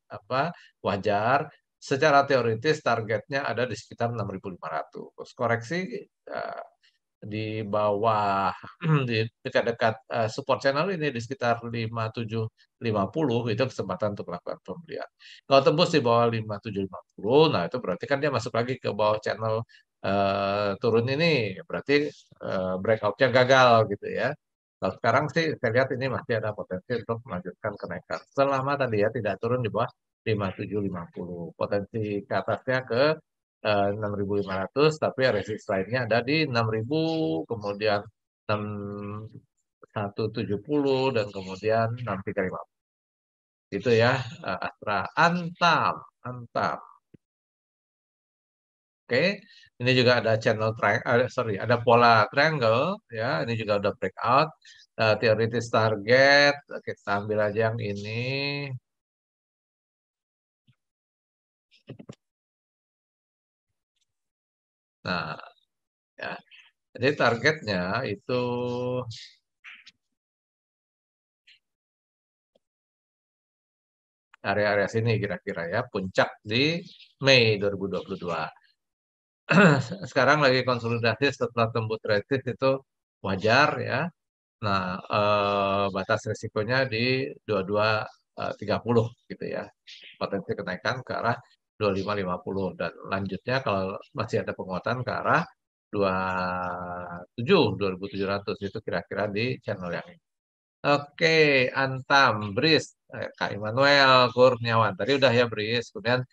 apa wajar. Secara teoritis targetnya ada di sekitar 6.500. Koreksi eh, di bawah di dekat-dekat support channel ini di sekitar 5750 itu kesempatan untuk melakukan pembelian. Kalau tembus di bawah 5750, nah itu berarti kan dia masuk lagi ke bawah channel turun ini, berarti breakout-nya gagal gitu ya. Kalau sekarang sih saya lihat ini masih ada potensi untuk melanjutkan kenaikan. Selama tadi ya tidak turun di bawah 5750. Potensi ke atasnya ke 6.500, tapi resist lainnya ada di 6.000, kemudian 6.170 dan kemudian 6.350. Itu ya Astra Antam, Antam. Oke, ini juga ada channel sorry, ada pola triangle ya. Ini juga udah breakout. Teoritis target, kita ambil aja yang ini. Nah, ya. Jadi targetnya itu area-area sini kira-kira ya, puncak di Mei 2022. Sekarang lagi konsolidasi setelah tembus resist itu wajar ya. Nah, batas resikonya di 2230 gitu ya. Potensi kenaikan ke arah 2550 dan lanjutnya kalau masih ada penguatan ke arah 2700 itu kira-kira di channel yang ini. Oke, Antam, Bris, Kak Immanuel, Kurniawan. Tadi udah ya Bris, kemudian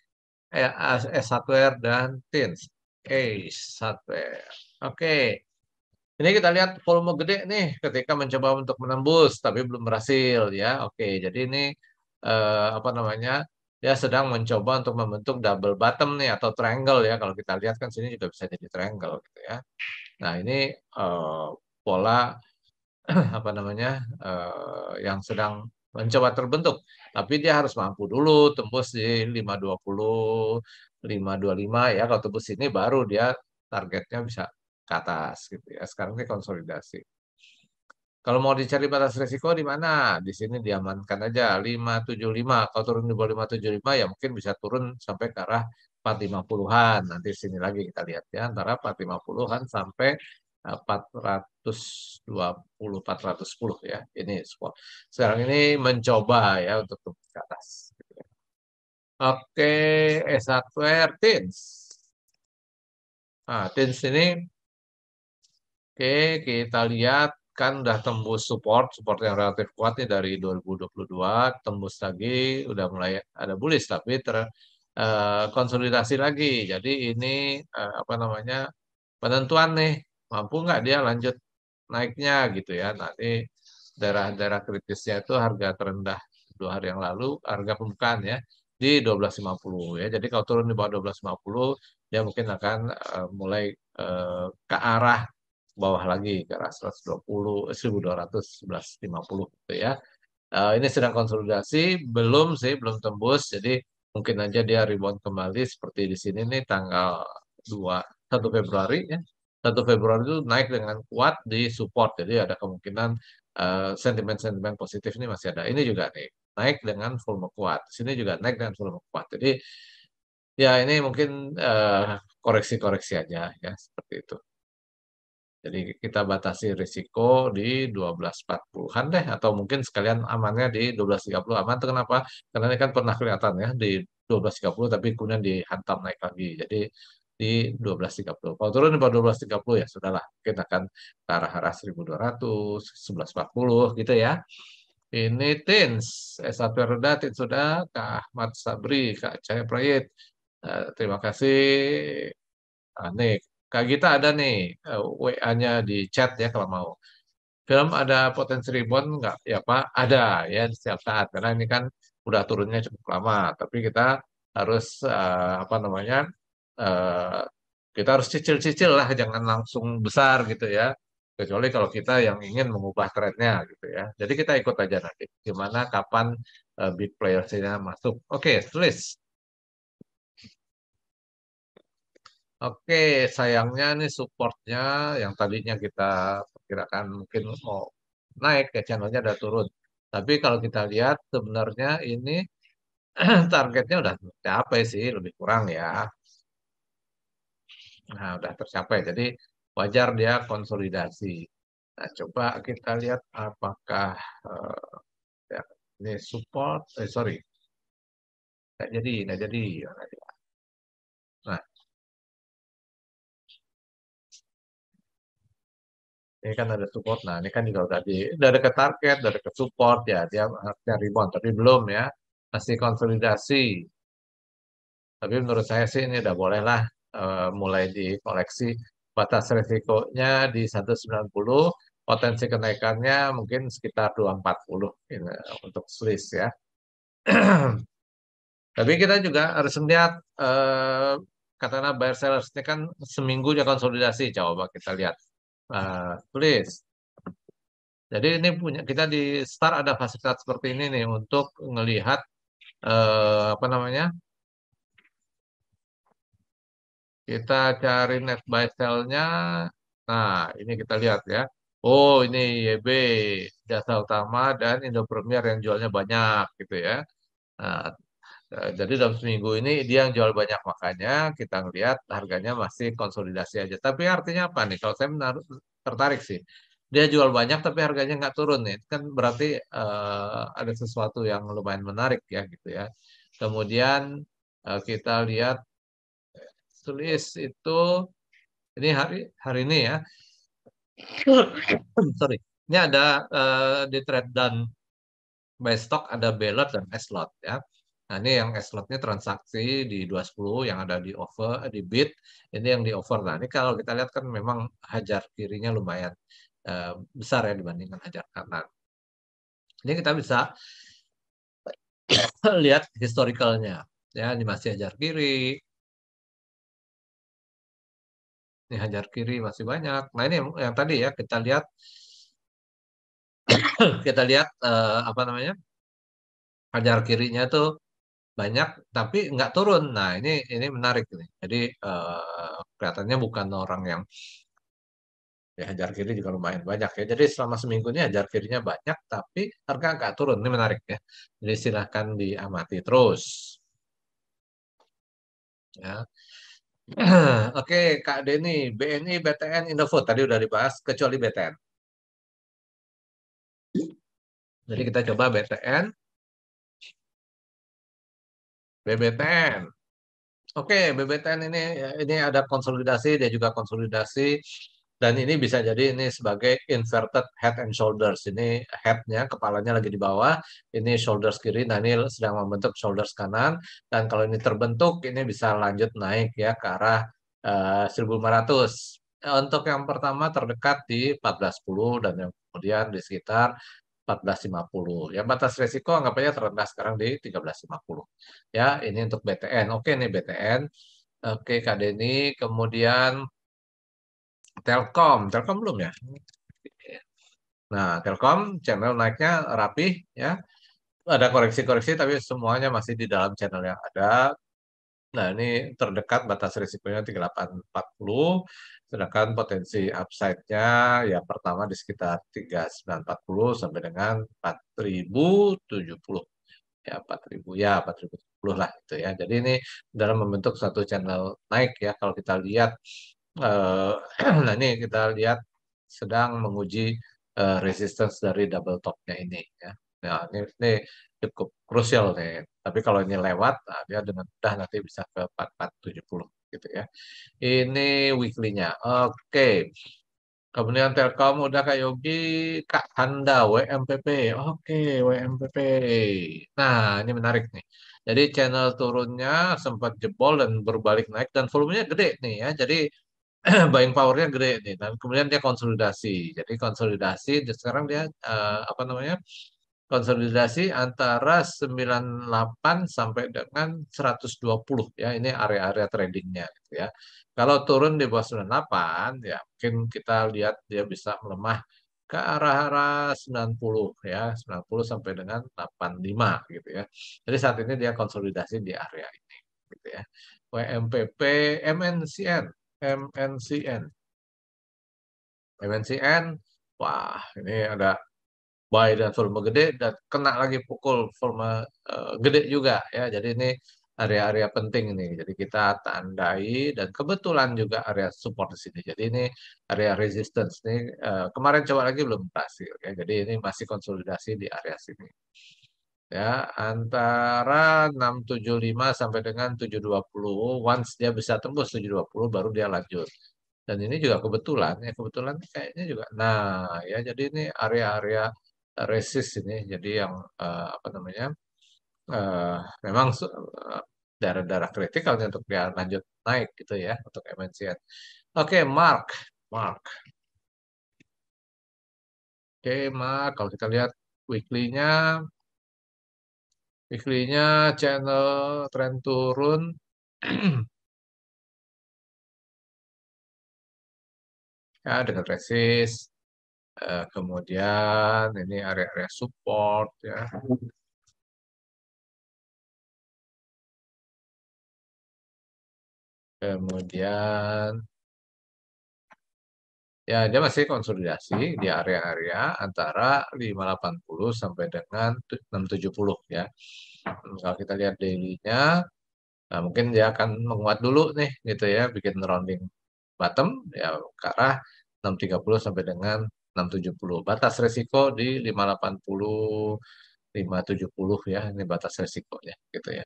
S1R dan Tins. Hardware. Oke. Ini kita lihat volume gede nih ketika mencoba untuk menembus tapi belum berhasil ya. Oke, jadi ini apa namanya? Dia sedang mencoba untuk membentuk double bottom nih atau triangle ya. Kalau kita lihat kan sini juga bisa jadi triangle gitu ya. Nah, ini pola apa namanya? Yang sedang mencoba terbentuk. Tapi dia harus mampu dulu tembus di 520, 525 ya. Kalau tembus ini baru dia targetnya bisa ke atas gitu ya. Sekarang ini konsolidasi. Kalau mau dicari batas risiko di mana? Di sini diamankan aja 575. Kalau turun di bawah 575 ya mungkin bisa turun sampai ke arah 450-an. Nanti sini lagi kita lihat ya antara 450-an sampai 420 410 ya. Ini support. Sekarang ini mencoba ya untuk tembus ke atas. Oke, S1R Tins. Nah, Tins ini oke, kita lihat kan udah tembus support yang relatif kuat nih dari 2022, tembus lagi, udah mulai ada bullish tapi konsolidasi lagi. Jadi ini apa namanya penentuan nih, mampu nggak dia lanjut naiknya gitu ya. Nanti daerah-daerah kritisnya itu harga terendah 2 hari yang lalu, harga pembukaan ya di 12.50 ya. Jadi kalau turun di bawah 12.50 dia mungkin akan mulai ke arah bawah lagi ke arah 120, 1200, 1150 gitu ya. Ini sedang konsolidasi, belum sih, belum tembus. Jadi mungkin aja dia rebound kembali seperti di sini nih tanggal 1 Februari ya. 1 Februari itu naik dengan kuat di support. Jadi ada kemungkinan sentimen-sentimen positif ini masih ada. Ini juga nih naik dengan volume kuat. Sini juga naik dengan volume kuat. Jadi ya ini mungkin koreksi-koreksi aja ya seperti itu. Jadi kita batasi risiko di 12.40-an deh, atau mungkin sekalian amannya di 12.30. Aman itu kenapa? Karena ini kan pernah kelihatan ya di 12.30 tapi kemudian dihantam naik lagi. Jadi di 12.30. Kalau turun di bawah 12.30 ya sudahlah. Kita akan ke arah-arah 1.200, 11.40 gitu ya. Ini Tins, S1 Reda, Tins sudah, Kak Ahmad Sabri, Kak Cahaya Prayit. Terima kasih. Nih, Kak Gita ada nih WA-nya di chat ya kalau mau. Film ada potensi rebound nggak? Ya Pak, ada ya di setiap saat. Karena ini kan udah turunnya cukup lama. Tapi kita harus apa namanya? eh, kita harus cicil-cicil lah, jangan langsung besar gitu ya. Kecuali kalau kita yang ingin mengubah trennya gitu ya. Jadi kita ikut aja nanti. Gimana, kapan big players-nya masuk. Oke, tulis. Oke, sayangnya nih supportnya yang tadinya kita perkirakan mungkin mau naik ya channelnya udah turun. Tapi kalau kita lihat sebenarnya ini targetnya udah tercapai sih, lebih kurang ya. Nah, udah tercapai. Jadi wajar dia konsolidasi. Nah, coba kita lihat apakah ya, ini support, sorry, nggak jadi, nggak jadi. Nah, ini kan ada support. Nah, ini kan juga udah deket target, udah deket support ya. Dia harusnya rebound, tapi belum ya. Masih konsolidasi. Tapi menurut saya sih ini udah boleh lah mulai dikoleksi. Batas resikonya di 190, potensi kenaikannya mungkin sekitar 240 ini, untuk Swiss ya. Tapi kita juga harus melihat katakanlah buyer sellers ini kan seminggu dia konsolidasi. Coba kita lihat. Please. Jadi ini punya kita di start ada fasilitas seperti ini nih untuk melihat apa namanya? Kita cari net buy sell-nya. Nah, ini kita lihat ya. Oh, ini YB, Jasa Utama dan Indo Premier yang jualnya banyak gitu ya. Nah, jadi dalam seminggu ini dia yang jual banyak, makanya kita ngelihat harganya masih konsolidasi aja. Tapi artinya apa nih? Kalau saya tertarik sih. Dia jual banyak tapi harganya nggak turun nih. Kan berarti ada sesuatu yang lumayan menarik ya gitu ya. Kemudian kita lihat tulis itu ini hari ini ya. Sorry. Ini ada di trade dan buy stock ada bailout dan S-lot ya. Nah, ini yang S-lotnya transaksi di 210 yang ada di over, di bid, ini yang di over. Nah, ini kalau kita lihat kan memang hajar kirinya lumayan besar ya dibandingkan hajar kanan. Ini kita bisa lihat historicalnya. Ya, ini masih hajar kiri. Ini hajar kiri masih banyak. Nah, ini yang tadi ya kita lihat apa namanya? Hajar kirinya tuh banyak tapi nggak turun. Nah, ini menarik nih. Jadi kelihatannya bukan orang yang ya hajar kiri juga lumayan banyak ya. Jadi selama seminggu ini hajar kirinya banyak tapi harga nggak turun. Ini menarik ya. Jadi silahkan diamati terus. Ya. Oke, Kak Denny, BNI, BTN, Indofood tadi udah dibahas kecuali BTN. Jadi kita coba BTN, BBTN. Oke, BBTN ini ada konsolidasi, dia juga konsolidasi, dan ini bisa jadi ini sebagai inverted head and shoulders. Ini headnya, kepalanya lagi di bawah, ini shoulders kiri, nah ini sedang membentuk shoulders kanan, dan kalau ini terbentuk, ini bisa lanjut naik ya ke arah 1.500. untuk yang pertama terdekat di 1410 dan yang kemudian di sekitar 1450. Ya batas resiko anggap aja terendah sekarang di 1350. Ya, ini untuk BTN. Oke nih BTN. Oke Kak Denny, kemudian Telkom. Telkom belum ya? Nah, Telkom channel naiknya rapih ya. Ada koreksi-koreksi tapi semuanya masih di dalam channel yang ada. Nah, ini terdekat batas risikonya 3840, sedangkan potensi upside-nya ya pertama di sekitar 3940 sampai dengan 4070. Ya, 4000 ya 4070 lah itu ya. Jadi ini dalam membentuk satu channel naik ya kalau kita lihat eh, nah ini kita lihat sedang menguji resistance dari double top-nya ini ya. Nah, ini cukup krusial nih. Tapi kalau ini lewat, nah, dia dengan mudah nanti bisa ke 4470 gitu ya. Ini weekly-nya. Oke. Kemudian Telkom udah Kak Yogi, Kak Handa, WMPP. Oke, WMPP. Nah, ini menarik nih. Jadi channel turunnya sempat jebol dan berbalik naik dan volumenya gede nih ya. Jadi buying powernya gede nih. Dan kemudian dia konsolidasi. Jadi konsolidasi, sekarang dia apa namanya? Konsolidasi antara 98 sampai dengan 120 ya. Ini area-area tradingnya gitu ya. Kalau turun di bawah 98 ya mungkin kita lihat dia bisa melemah ke arah-arah 90 ya, 90 sampai dengan 85 gitu ya. Jadi saat ini dia konsolidasi di area ini gitu ya. WMPP, MNCN, MNCN, MNCN, wah ini ada buy dan volume gede dan kena lagi pukul volume gede juga ya. Jadi ini area-area penting ini. Jadi kita tandai dan kebetulan juga area support di sini. Jadi ini area resistance nih kemarin coba lagi belum berhasil ya. Jadi ini masih konsolidasi di area sini. Ya, antara 675 sampai dengan 720. Once dia bisa tembus 720 baru dia lanjut. Dan ini juga kebetulan ya kebetulan kayaknya juga. Nah, ya jadi ini area-area resist ini jadi yang apa namanya? eh, memang daerah-daerah kritikal untuk dia lanjut naik gitu ya untuk MNCN. Oke, Mark. Mark. Oke, Mark kalau kita lihat weekly-nya channel tren turun ya dengan resist kemudian ini area-area support ya. Kemudian ya dia masih konsolidasi di area-area antara 580 sampai dengan 670 ya. Kalau kita lihat daily-nya, nah mungkin dia akan menguat dulu nih gitu ya, bikin rounding bottom ya ke arah 630 sampai dengan 670. Batas resiko di 580, 570 ya, ini batas resikonya gitu ya.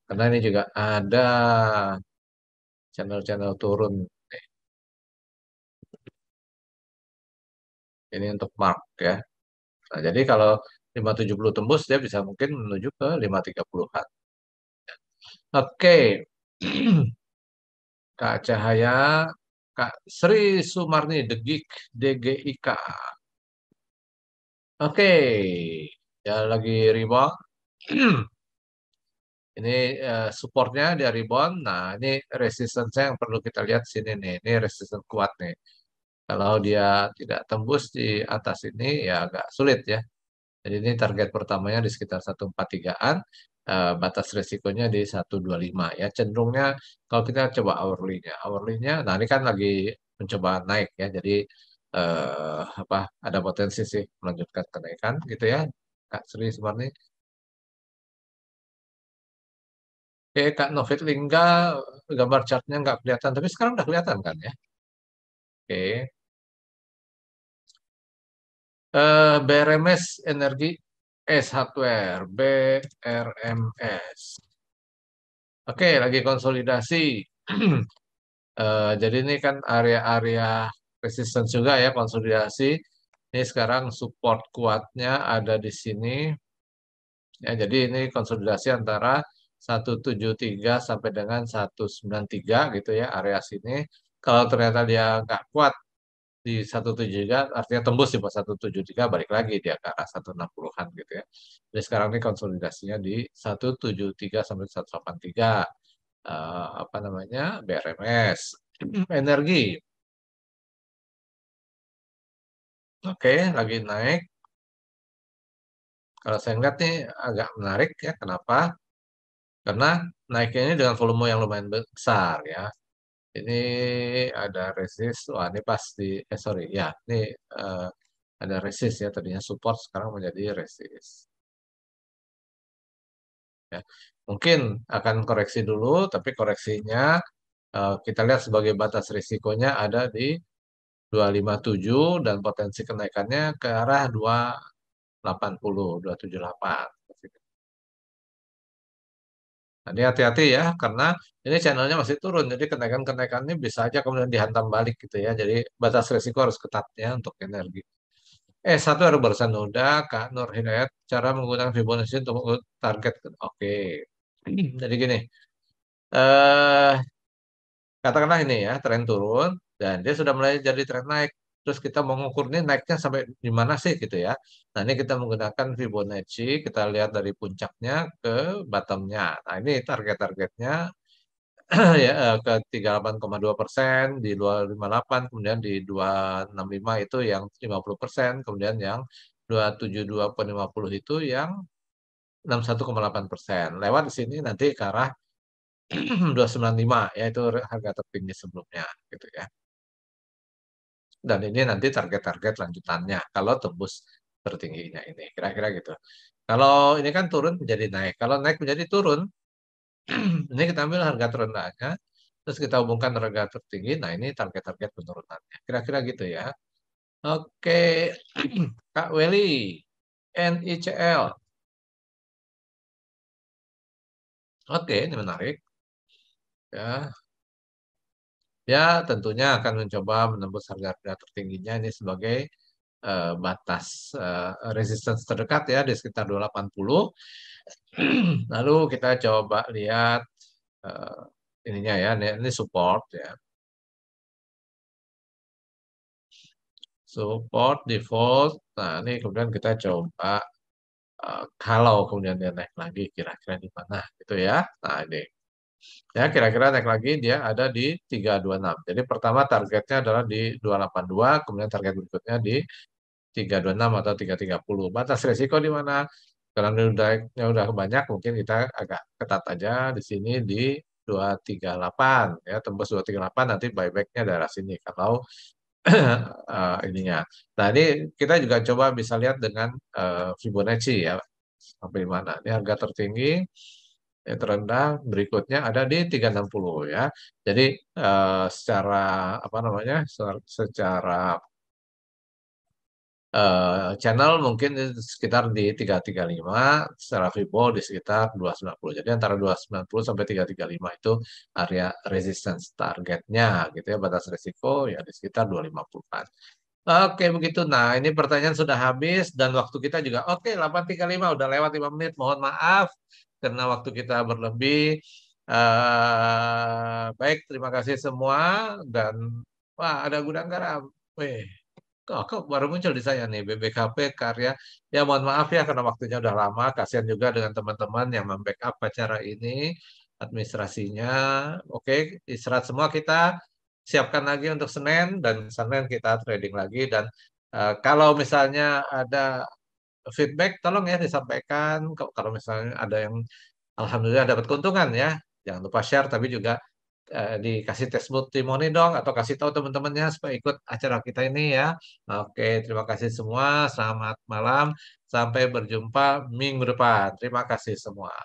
Karena ini juga ada channel-channel turun. Ini untuk mark ya. Nah, jadi kalau 570 tembus dia bisa mungkin menuju ke 530-an. Oke. Kak Cahaya, Kak Sri Sumarni, The Geek, DGIK. Oke. Ya lagi rebound. Ini supportnya dia rebound. Nah, ini resistance yang perlu kita lihat sini nih. Ini resistance kuat nih. Kalau dia tidak tembus di atas ini ya agak sulit ya. Jadi ini target pertamanya di sekitar 143-an, batas resikonya di 125 ya. Cenderungnya kalau kita coba hourly-nya, nah ini kan lagi mencoba naik ya. Jadi apa ada potensi sih melanjutkan kenaikan gitu ya. Kak Sri Sumarni. Oke, Kak Novit Lingga gambar chartnya nggak kelihatan, tapi sekarang udah kelihatan kan ya. Oke. BRMS Energi S Hardware, BRMS. Oke, lagi konsolidasi. Jadi ini kan area-area resistance juga ya konsolidasi. Ini sekarang support kuatnya ada di sini. Ya, jadi ini konsolidasi antara 173 sampai dengan 193 gitu ya area sini. Kalau ternyata dia nggak kuat di 173, artinya tembus di 173, balik lagi dia ke arah 160-an gitu ya. Jadi sekarang ini konsolidasinya di 173 sampai 183. Apa namanya, BRMS. Energi. Oke, lagi naik. Kalau saya lihat nih agak menarik ya. Kenapa? Karena naiknya ini dengan volume yang lumayan besar ya. Ini ada resist. Wah, ini pas di, sorry ya, ini eh, ada resist ya. Tadinya support, sekarang menjadi resist. Ya. Mungkin akan koreksi dulu, tapi koreksinya kita lihat sebagai batas risikonya ada di 257 dan potensi kenaikannya ke arah 280, 278. Nah, ini hati-hati ya, karena ini channelnya masih turun, jadi kenaikan-kenaikannya bisa aja kemudian dihantam balik gitu ya. Jadi batas risiko harus ketatnya untuk energi. Satu ada barusan udah, Kak Nur Hidayat, cara menggunakan Fibonacci untuk target. Oke, jadi gini, eh katakanlah ini ya, tren turun, dan dia sudah mulai jadi tren naik. Terus kita mau ngukur ini naiknya sampai di mana sih gitu ya. Nah ini kita menggunakan Fibonacci, kita lihat dari puncaknya ke bottomnya. Nah ini target-targetnya ya ke 38,2%, di 258, kemudian di 265 itu yang 50%, kemudian yang 272,50 itu yang 61,8%. Lewat di sini nanti ke arah 295, yaitu harga tertinggi sebelumnya gitu ya. Dan ini nanti target-target lanjutannya kalau tembus tertingginya ini, kira-kira gitu. Kalau ini kan turun menjadi naik, kalau naik menjadi turun, ini kita ambil harga terendahnya, terus kita hubungkan harga tertinggi, nah ini target-target penurunannya, kira-kira gitu ya. Oke, Kak Welly, NICL. Oke, ini menarik. Ya, ya tentunya akan mencoba menembus harga-harga tertingginya ini sebagai batas resistance terdekat ya di sekitar 280. Lalu kita coba lihat eh, ininya ya, ini support ya. Support default. Nah, ini kemudian kita coba kalau kemudian dia naik lagi kira-kira di mana gitu ya. Nah, ini. Ya, kira-kira naik lagi dia ada di 326. Jadi pertama targetnya adalah di 282, kemudian target berikutnya di 326 atau 330. Batas risiko di mana? Kalau udah banyak, mungkin kita agak ketat aja di sini di 238 ya, tembus 238 nanti buybacknya daerah sini kalau ininya. Nah, ini kita juga coba bisa lihat dengan Fibonacci ya, sampai di mana. Ini harga tertinggi, yang terendah berikutnya ada di 360 ya. Jadi secara apa namanya? Secara channel mungkin sekitar di 335, secara Fibo di sekitar 290. Jadi antara 290 sampai 335 itu area resistance targetnya gitu ya, batas risiko ya di sekitar 250-an. Oke begitu. Nah, ini pertanyaan sudah habis dan waktu kita juga oke 8.35 udah lewat 5 menit. Mohon maaf karena waktu kita berlebih. Baik, terima kasih semua dan wah ada gudang garam. Wih. Kok baru muncul di saya nih BBKP karya. Ya mohon maaf ya karena waktunya udah lama. Kasihan juga dengan teman-teman yang membackup acara ini, administrasinya. Oke, istirahat semua kita siapkan lagi untuk Senin dan Senin kita trading lagi dan kalau misalnya ada feedback tolong ya disampaikan. Kalau misalnya ada yang alhamdulillah dapat keuntungan ya, jangan lupa share tapi juga dikasih testimoni dong atau kasih tahu teman-temannya supaya ikut acara kita ini ya. Oke, terima kasih semua. Selamat malam. Sampai berjumpa minggu depan. Terima kasih semua.